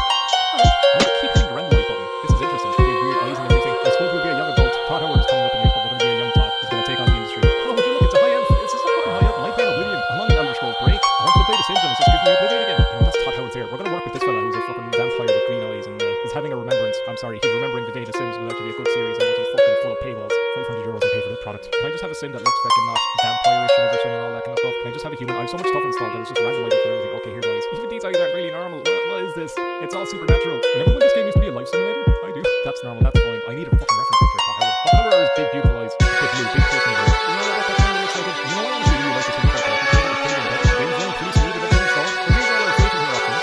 Alright. I'm gonna keep hitting the randomize button. This is interesting. They have weird eyes and everything. I suppose we'll be a young adult. Todd Howard is coming up in here, but we're gonna be a young Todd. He's gonna take on the industry. Oh, would you look? It's a high end. It's just a fucking high end. I'm playing Oblivion. I'm on the Elder Scrolls break. I wanted to play The Sims and it's just giving me Oblivion again. You know, that's Todd Howard's here. We're gonna work with this fella who's a fucking vampire with green eyes and is having a remembrance. I'm sorry, he's remembering the day The Sims will actually be a good series and it's fucking full of paywalls. €500 I pay for this product. Can I just have a Sim that looks fucking not vampire-ish and everything and all that kind of stuff? Can I just have a human? I have so much stuff installed that it's just randomizing for everything. Okay, here guys. Even these eyes aren't really normal. What is this? It's all supernatural. Remember when this game used to be a life simulator? I do. That's normal, that's fine. I need a fucking reference picture of Todd Howard. What colour are his big beautiful eyes? Big blue, big piercing blue. You know what that kind of looks like? You know what I honestly really like this thing called Protection Paladin. It's pretty good. The game's running pretty smooth with everything installed. So here's all our facial hair options.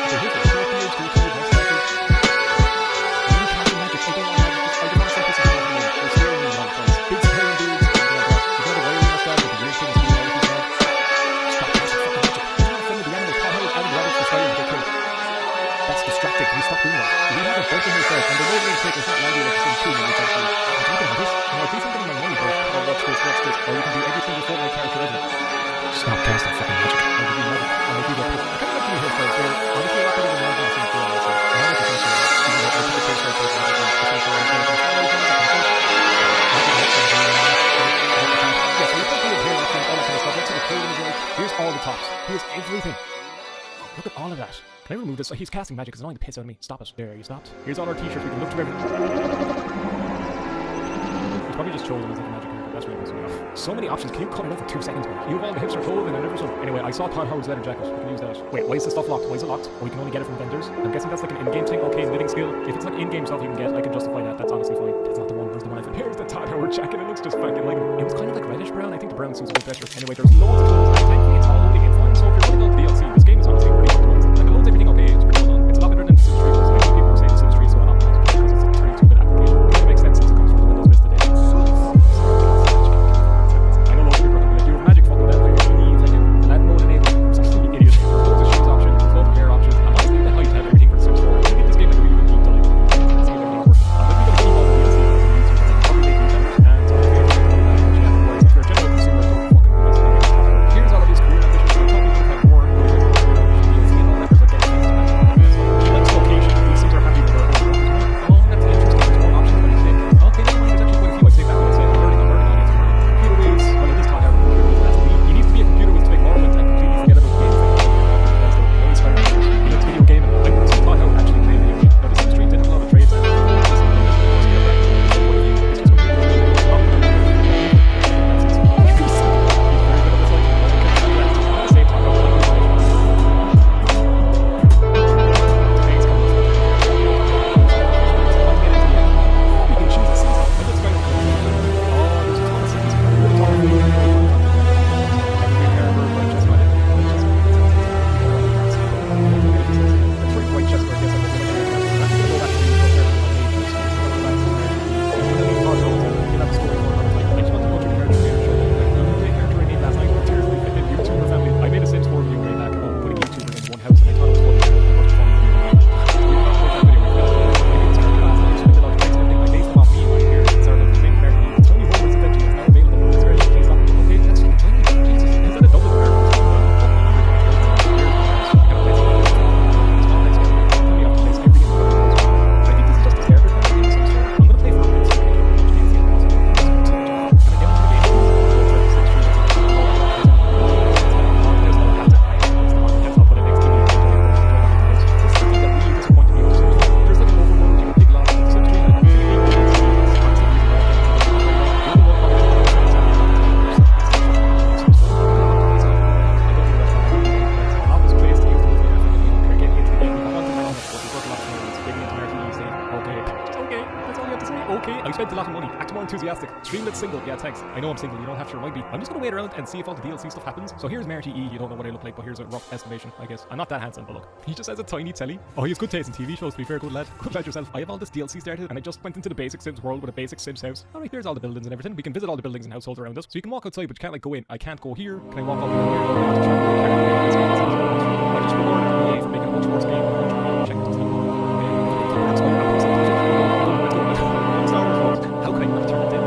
So here's the short beards, good food, mustaches. I need casting magic. I don't want magic. I just want to set this aside. They're scaring me a lot of times. Big scaring dudes. You know the wiry mustache with the weird things we always have. Stop casting fucking magic. You're not offending the animals. Todd Howard and rabbits for starting to get killed. That's distracting. Can you stop doing that? We have a bunch of yourself, and the loading take is not longer like Sims 2 when it's actually. I'm talking about this. No, I do something in my money, bro. Oh, what's this? What's this? Or you can do every single Fortnite character ever. Stop casting fucking magic. I'll give you magic. And I'll give you a push. I kind of like your hairstyles. They're honestly a lot better than the ones in Sims 4 also. I like the Sims 4. Even though I think the hairstyle takes a lot of the Sims 4 and the Sims 4. Yeah, so we're talking about hair options, all that kind of stuff. Let's see the clothing is like. Here's all the tops. Here's everything. Look at all of that. Can I remove this? He's casting magic. It's annoying the piss out of me. Stop it. There, you stopped. Here's all our t-shirts. We can look through everything. He's probably just chosen as like a magic character. That's really pissing me off. So many options. Can you cut it out for 2 seconds, man? You have all the hipster clothing and everything. Anyway, I saw Todd Howard's leather jacket. We can use that. Wait, why is the stuff locked? Why is it locked? Oh, you can only get it from vendors. I'm guessing that's like an in-game thing. Okay, knitting skill. If it's like in-game stuff you can get, I can justify that. That's honestly fine. That's not the one. Where's the one I found? Here's the Todd Howard jacket. It looks just fucking like it was kind of like reddish brown. I think the brown suits a bit better. Anyway, there's loads of clothes. Thankfully, it's all only in fine. So if you're running on DLC, this game is honestly pretty optimized. Like, it loads everything okay. It's pretty well done. It's a lot better than the Sims 3 was. Like, people were saying the Sims 3 is so unoptimized because it's a 32-bit application. It doesn't make sense since it comes from the Windows Vista days. I know loads of people are going to be like, you have magic fucking belt, like, you need like a land mode enabled. It's actually an idiot. There's loads of shoes options, there's loads of hair options. I'm honestly a bit hyped to have everything for the Sims 4. I give this game like a really good deep dive. See if everything's working. I'm definitely going to keep all the DLC on YouTube. Probably make YouTube. And so if you're a general consumer, don't fucking do this. Here's all of these career ambitions. I thought we would have more. DLC and all that. There's like getting things back. She likes location. These things are happy with her own work as well. Oh, that's interesting. There's more options when you say, okay, never mind. There's actually quite a few. I say back when I say I'm learning on it. Computer whiz. Well, it is taught out. You need to be a computer whiz to make Morrowind and completely forget about the game. That's the only start. He likes video gaming. I personally taught how to actually play video game. Now, the Sims 3 did have a lot of trades. Enthusiastic. Streamlit single. Yeah, thanks. I know I'm single. You don't have to remind me. I'm just going to wait around and see if all the DLC stuff happens. So here's Marty E. You don't know what I look like, but here's a rough estimation, I guess. I'm not that handsome, but look. He just has a tiny telly. Oh, he has good taste in TV shows, to be fair. Good lad. Good lad yourself. I have all this DLC started, and I just went into the basic Sims world with a basic Sims house. Alright, here's all the buildings and everything. We can visit all the buildings and households around us. So you can walk outside, but you can't, like, go in. I can't go here. Can I walk up here? I just rewarded EA for making a much worse game. Check this out. How could I not turn it in?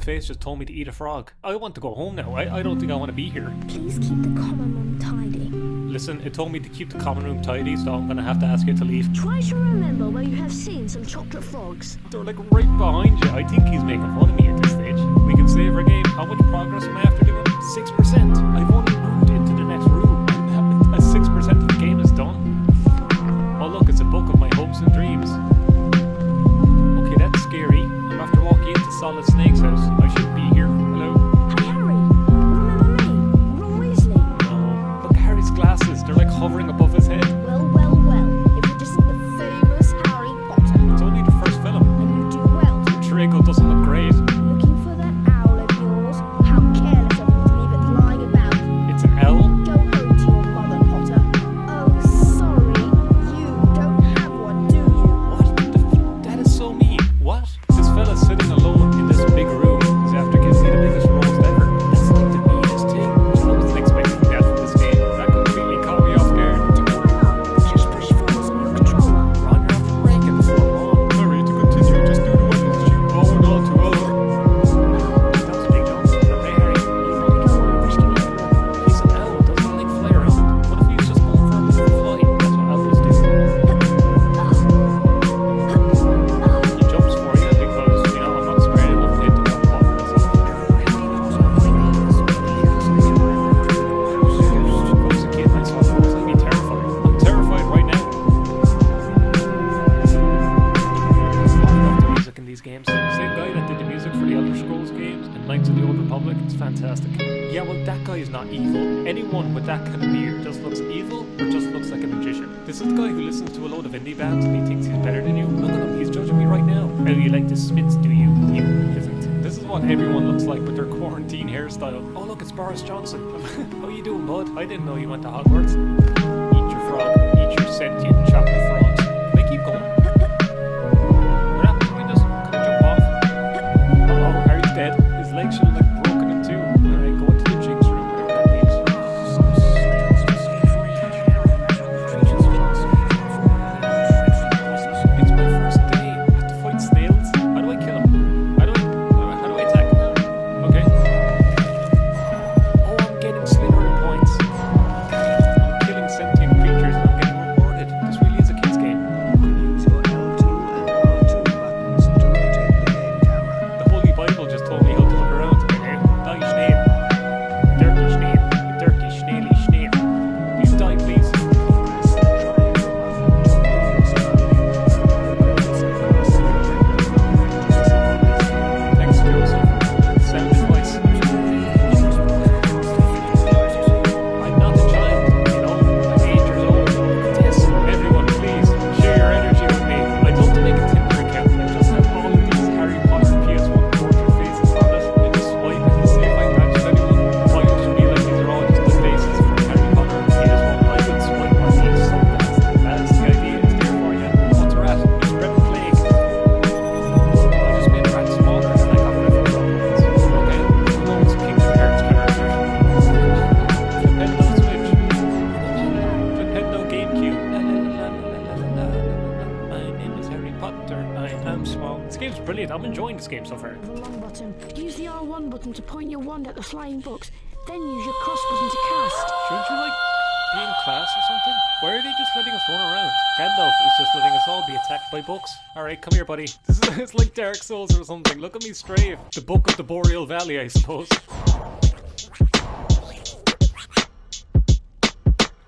face just told me to eat a frog. I want to go home now. I don't think I want to be here. Please keep the common room tidy. Listen, it told me to keep the common room tidy, so I'm gonna have to ask you to leave. Try to remember where you have seen some chocolate frogs. They're like right behind you. I think he's making fun of me at this stage. We can save our game. How much progress am I after doing? 6%. I've only moved into the next room. 6% of the game is done. Oh look, it's a book of my hopes and dreams. Okay, that's scary. I'm after walking into Solid Snake's house. I should be here. Hello? Hey Harry, remember me? Ron Weasley. No. Look at Harry's glasses. They're like hovering above his head. Well, well, well. If it isn't the famous Harry Potter. It's only the first film. And you do well. Draco doesn't look great. Looking for that owl of yours? How careless of you to leave it lying about. It's an L. Go home to your mother, Potter. Oh, sorry. You don't have one, do you? What? That is so mean. What? This fella's sitting alone in this big room. He's after giving me the biggest roast ever. That's like the meanest thing. I wasn't expecting that from this game. That completely caught me off guard. To climb up, just push forwards on your controller. Ron, you're after breaking before long. Sorry, to continue, just do the weapons shoot. Oh, not too well. That was a big jump. Hey, Harry. You better go on and rescue everyone. He's an owl. Doesn't like fly around. What if he's just going for a bit of a flight? That's what owls do. He jumps for you because, you know, I'm not scared enough to hit the button myself. If I was a kid myself, I'd be terrified. I'm terrified right now. I love the music in these games. Same guy that did the music for the Elder Scrolls games and Knights of the Old Republic. It's fantastic. Yeah, well, that guy is not evil. Anyone with that kind of beard just looks evil or just looks like a magician. This is the guy who listens to a load of indie bands and he thinks he's better than you. Look at him, he's judging me right now. Oh, you like the Smiths, do you? You isn't. This is what everyone looks like with their quarantine hairstyle. Oh, look, it's Boris Johnson. How you doing, bud? I didn't know you went to Hogwarts. Eat your frog. Eat your sentient chocolate frogs. Can I keep going? What happened to me? Can I jump off? Oh, Harry's dead. His legs should have like broken in two. Alright, go into the Jinx room, whatever that means. It's my first day. I have to fight snails. How do I kill him? How do I attack him? Okay. Oh, I'm getting Slytherin points. I'm killing sentient creatures and I'm getting rewarded. This really is a kid's game. Use your L2 and R2 buttons to rotate the game camera. The Holy Bible just told me how to look around. Die Schneeb. Dirty Schneeb. Dirty Schneely Schneeb. Please die, please. Thanks, Joseph. Sound advice. I'm not a child, you know. I'm 8 years old. Look at this. Everyone, please, share your energy with me. I'd love to make a Tinder account and just have all of these Harry Potter PS1 portrait faces on it and just swipe it and see if I match with anyone. Why would you be like these are all just the faces from Harry Potter and PS1? I would swipe on these so that's the idea. It's there for you. What's a rat? You spread the plague. I just made a rat smaller and I got rid of the problems. Okay, who knows? Kingdom Hearts character. Nintendo Switch. Nintendo GameCube. La, la, la, la, la, la, la, la. My name is Harry Potter. I am small. This game's brilliant. I'm enjoying this game so far. The long button. Use the R1 button to point your wand at the flying books. Then use your cross button to cast. Shouldn't you like be in class or something? Why are they just letting us run around? Gandalf is just letting us all be attacked by books. Alright, come here, buddy. It's like Dark Souls or something. Look at me strafe. The Book of the Boreal Valley, I suppose.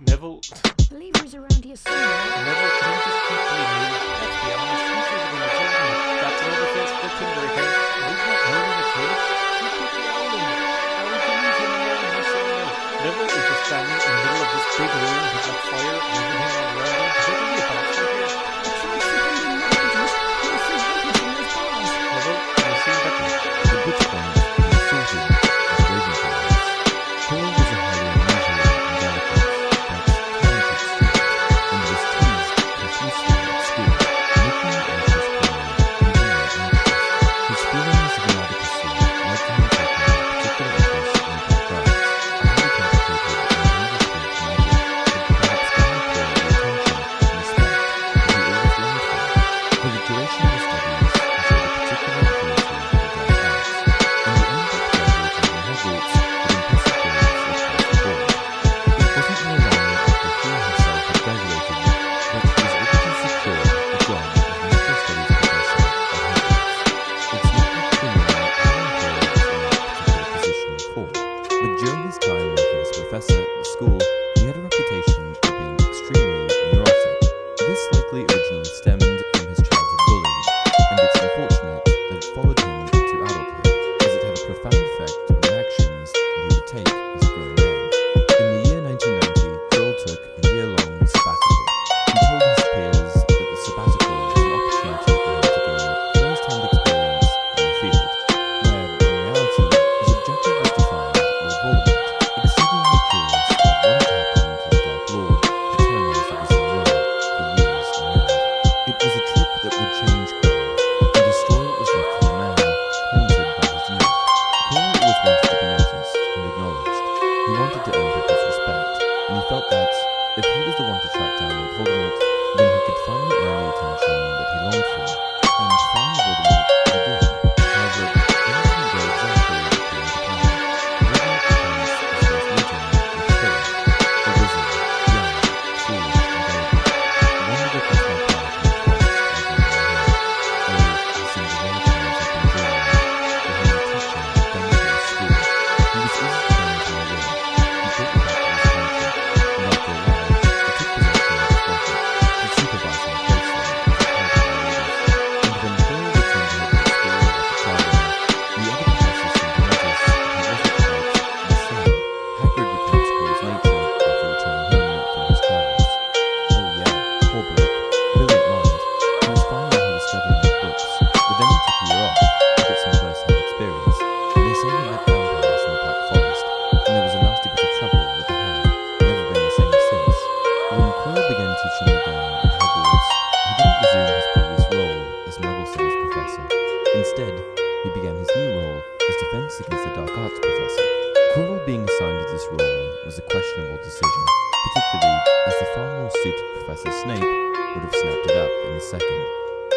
Neville. The lever is around here somewhere. Neville, can you just keep being you? Let's be honest, he's really gonna judge me. That's another face for the Tinder account. He's not owning a kid. He could be owning. How would you leave him alone in the solo? Neville is just standing in the middle of this big room with like fire and everything all around him. Is there gonna be a bathroom here? Try flipping the messages. You'll see hidden in those bars. Neville, have you seen Becky? The butch point is sorted as waiting for us. Paul was a highly unusual and delicate, but talented student, and was teased profusely at school, making anxious Paul even more anxious. His feelings of inadequacy led to him taking a particular interest in black drugs, a highly complicated and dangerous field of magic that could perhaps garner Paul the attention During his time working as a professor at the school, he had a reputation for being extremely neurotic. This likely originally stemmed from his childhood bullying, and it's unfortunate that it followed him into adulthood, as it had a profound effect on the actions that he would take as a grown man. In the year 1990, Quirrell took a year-long sabbatical. He told his peers that the sabbatical was an opportunity for him to gain first-hand experience in the field, where, in reality, his objective was to find Lord Voldemort, exceedingly curious about what had happened to the Dark Lord who terrorized the Wizarding World for years on end. It was a trip that would change Quirrell and destroy what was left of a man haunted by his youth. Quirrell always wanted to be noticed and acknowledged. He wanted to earn people's respect, and he felt that if he was the one to track down Lord Voldemort, then he could finally earn the attention that he longed for. And find Voldemort he did. However, things didn't go exactly according to plan. Voldemort becomes his first meeting with Quirrell, a wizard, young, foolish, and gullible. One of the cosmic powers in the forest and bring him here. Oh, he seemed a very chance had been dreaming of, for he was a teacher at Dumbledore's school. He was easy to get into a will. He built up his friendship, and after a while, he took possession of his pocket to supervise him closely as a part of their orders. And when Quirrell returned to the school after traveling, the other professors seemed to notice that he wasn't quite the same. Hagrid recounts Quirrell's nature after returning home from his travels. Oh yeah, poor bloke, brilliant mind. He was fine while he was studying his books, but then he took a year off to get some first-hand experience. They say he met vampires in the Black Forest, and there was a nasty bit of trouble with the hag, never been the same since. When Quirrell began teaching again at Hogwarts, he didn't resume his previous role as Muggle Studies professor. Instead, he began his new role as Defense Against the Dark Arts professor. Quirrell being assigned to this role was a questionable decision, particularly as the far more suited Professor Snape would have snapped it up in a second.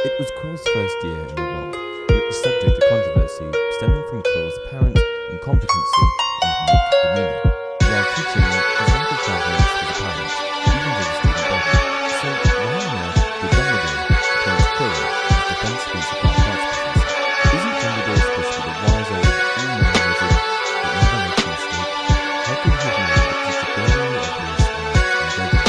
It was Quirrell's first year in the role, and it was subject to controversy stemming from Quirrell's apparent incompetency and meek demeanor. While teaching, his lack of confidence was apparent, even to the student body. So why on earth did Dumbledore appoint Quirrell as Defense Against the Dark Arts professor? Isn't Dumbledore supposed to be the wise old all-knowing wizard that never makes a mistake? How could he have known that such a glaringly obvious error in judgment?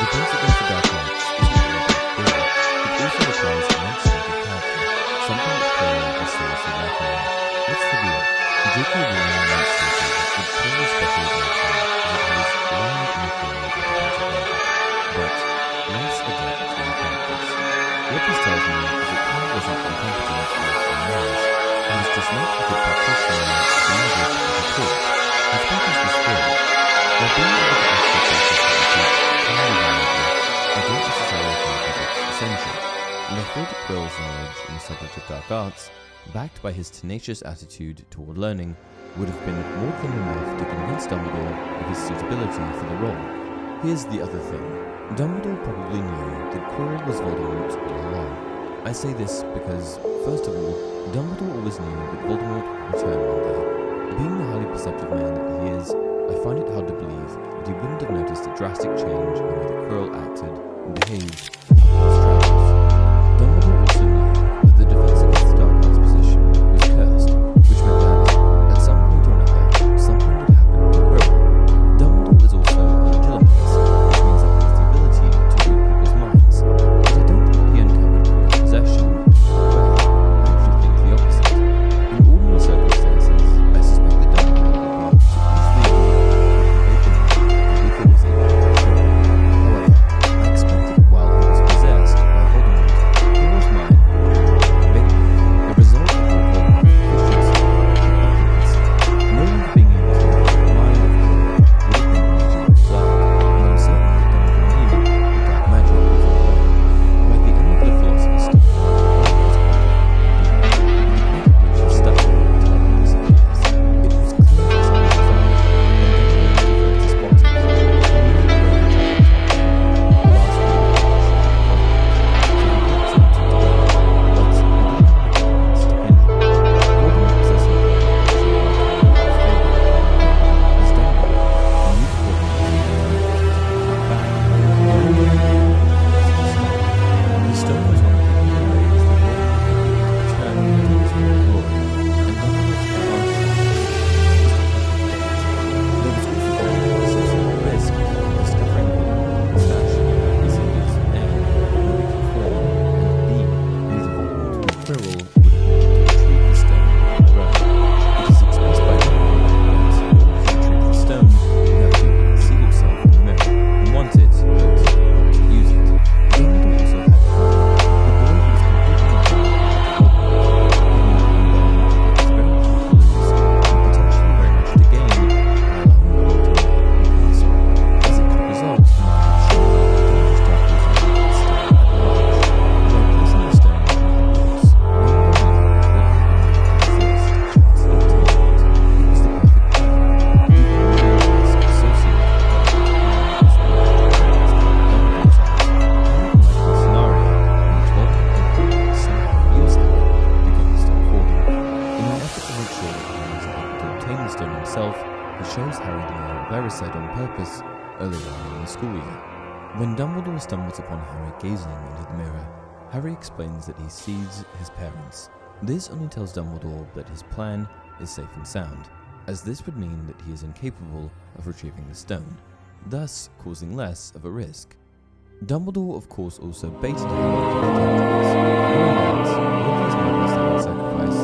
Defense Against the Dark Arts isn't all about Quirrell. It also requires immense strength of character, something that Quirrell is seriously lacking in. What's the deal? J.K. Rowling once stated that Quirrell's special ability is that he was learned in the theory of defensive magic, but less adept in the practice. What this tells me is that Quirrell wasn't incompetent or unwise, and was just not a good practitioner of the magic that he taught. His focus was failed. While being able to actually practice what he teach can be valuable, I don't necessarily think that it's essential, and I feel that Quirrell's knowledge in the subject of dark arts, backed by his tenacious attitude toward learning, would have been more than enough to convince Dumbledore of his suitability for the role. Here's the other thing. Dumbledore probably knew that Quirrell was Voldemort all along. I say this because, first of all, Dumbledore always knew that Voldemort would return one day. Being the highly perceptive man that he is, I find it hard to believe that he wouldn't have noticed a drastic change in the way that Quirrell acted and behaved after his travels. Dumbledore also knew that the Defense Against the Dark Arts position was cursed, which meant that, at some point or another, something would happen to Quirrell. Dumbledore is also a legilimist, which means that he has the ability to read people's minds, but I don't think he uncovered Quirrell's possession. Well, I actually think the opposite. In ordinary circumstances, I suspect that Dumbledore would be able to easily the weaker was able to Quirrell. However, I expect that while he was sword and is able to obtain the stone himself, he shows Harry the Mayor of Erised on purpose earlier on in the school year. When Dumbledore stumbles upon Harry gazing into the mirror, Harry explains that he sees his parents. This only tells Dumbledore that his plan is safe and sound, as this would mean that he is incapable of retrieving the stone, thus causing less of a risk. Dumbledore, of course, also baited him with the tactics, knowing that all these members that would sacrifice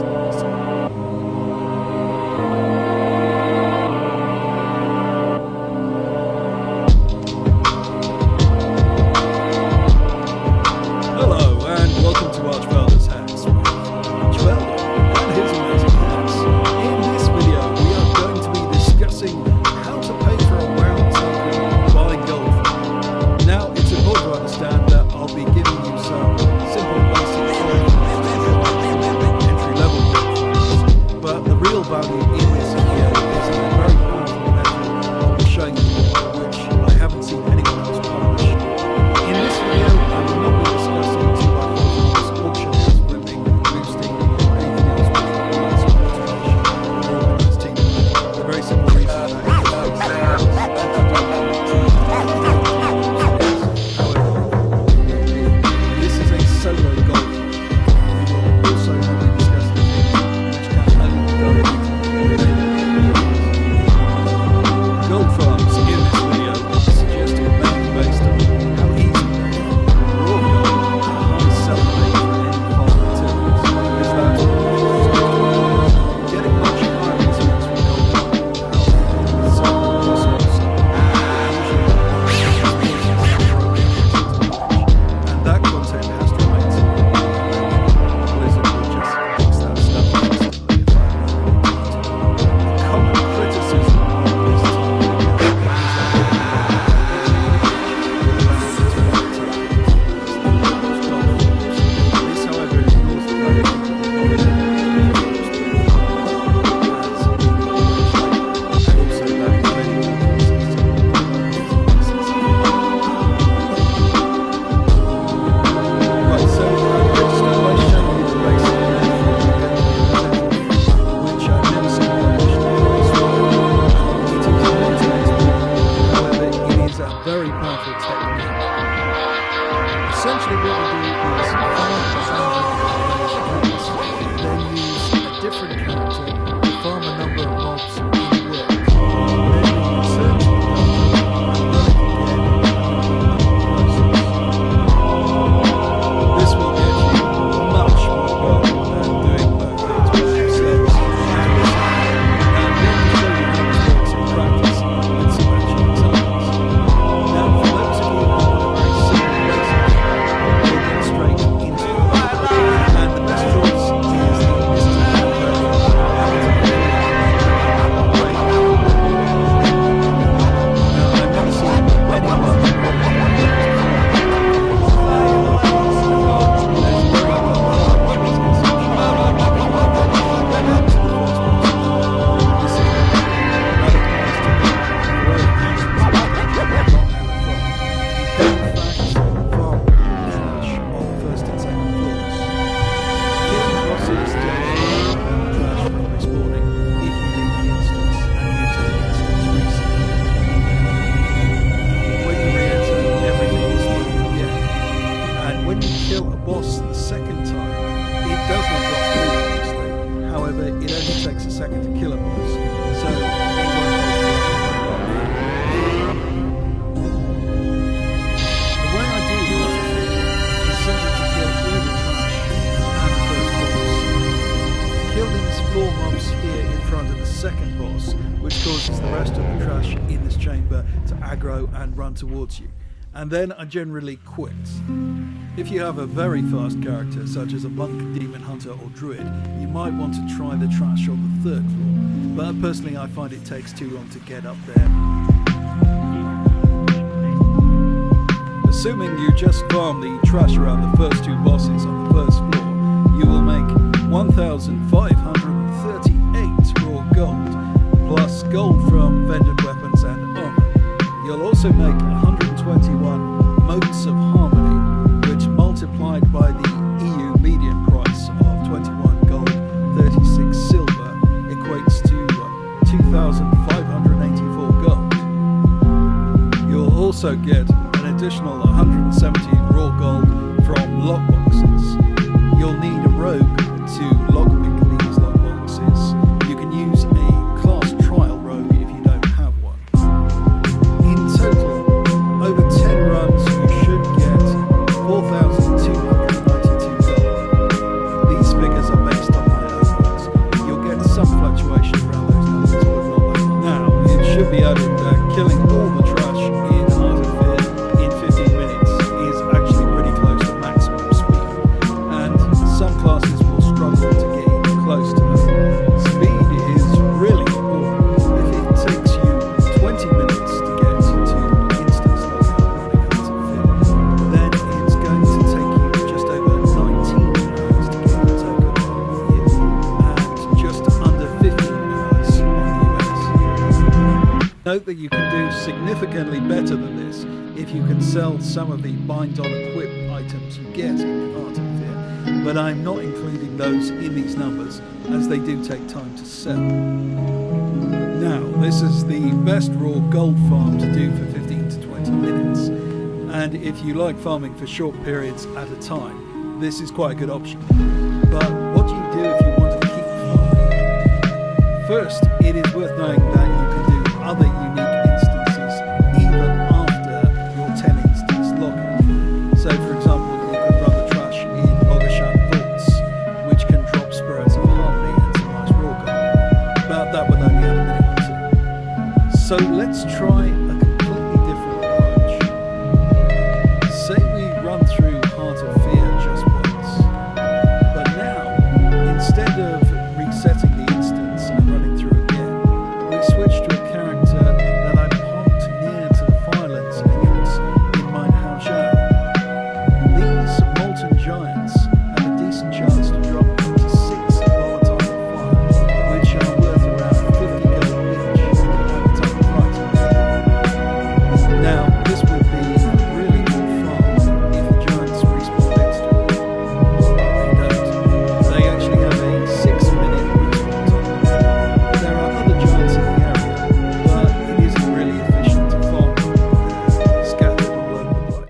Hello, and welcome to Archfelder's House. Archfelder and his amazing house. In this video, we are going to be discussing how to pay for a WoW token by gold. Now, it's important to understand that I'll be giving you some simple basic entry-level gold, but the real value in this video is in a very powerful method I'll be showing you, which I haven't seen anyone else publish. In this video, I will not be discussing 2x4 auctioneers, flipping, boosting, or anything else which requires automation or organized teamwork. The very simple reason this is a solo goal. We will also be discussing things which can only be done with gold farms in this video are suggested mainly based on how easy they are, raw gold, and high sell rate for any farm materials. Is that getting much higher returns from gold farming, however, is certainly possible. And that content has to remain secret. Blizzard will just fix that stuff instantly if I allow it to. A common criticism of this type of video is that this, however, ignores the fact that right, so I'm going to start by showing you the basic which I've never seen published elsewhere. It is not an expert, however, it is a very powerful technique. Essentially what we do is farm then use a different character to farm a number of mobs in the world. Then we return to the dungeon and run it again this will get you much more gold than doing both things by yourselves. And then we show you how this works in practice with some actual examples. Now, for those of you who want a very simple basic, we'll get straight into it. And the best choice is the mystical Now, I've never seen anyone when you kill a boss the second time, it does not drop food, obviously. However, it only takes a second to kill a boss, so it won't hold the way I do the other thing is simply to kill all the trash and the first boss. Kill these 4 mobs here in front of the second boss, which causes the rest of the trash in this chamber to aggro and run towards you. And then I generally quit. If you have a very fast character, such as a monk, demon hunter or druid, you might want to try the trash on the 3rd floor, but personally I find it takes too long to get up there. Assuming you just farm the trash around the first 2 bosses on the 1st floor, you will make 1,538 raw gold, plus gold from vended weapons and armor. You'll also make 121 motes of harmony, which multiplied by the EU median price of 21 gold, 36 silver, also get an additional 170 raw gold from lockboxes. You'll need a rogue to lockpick these lockboxes. You can use a class trial rogue if you don't have one. In total, over 10 runs you should get 4,292 gold. These figures are based on my own runs. You'll get some fluctuation around those numbers, but not that much. Now, it should be added that killing all the trash in Heart of Fear in 15 minutes is actually pretty close to maximum speed, and some classes will struggle to get even close to that. Speed is really important. If it takes you 20 minutes to get to instance lockout running Heart of Fear, then it's going to take you just over 19 hours to get your token on the year, and just under 15 hours on the US. Note that you can do significantly better than this if you can sell some of the bind on equip items you get in Heart of Fear, but I'm not including those in these numbers as they do take time to sell. Now, this is the best raw gold farm to do for 15 to 20 minutes, and if you like farming for short periods at a time, this is quite a good option. But what do you do if you want to keep farming? First, it is worth knowing that you can do other unique instances even after your 10 instance lockout. So for example, you could run the trash in Mogashan Vaults, which can drop Spirits of Harmony and some nice raw gold. But that would only add a minute or two. So let's try a completely different approach. Say we run through Heart of Fear just once, but now, instead of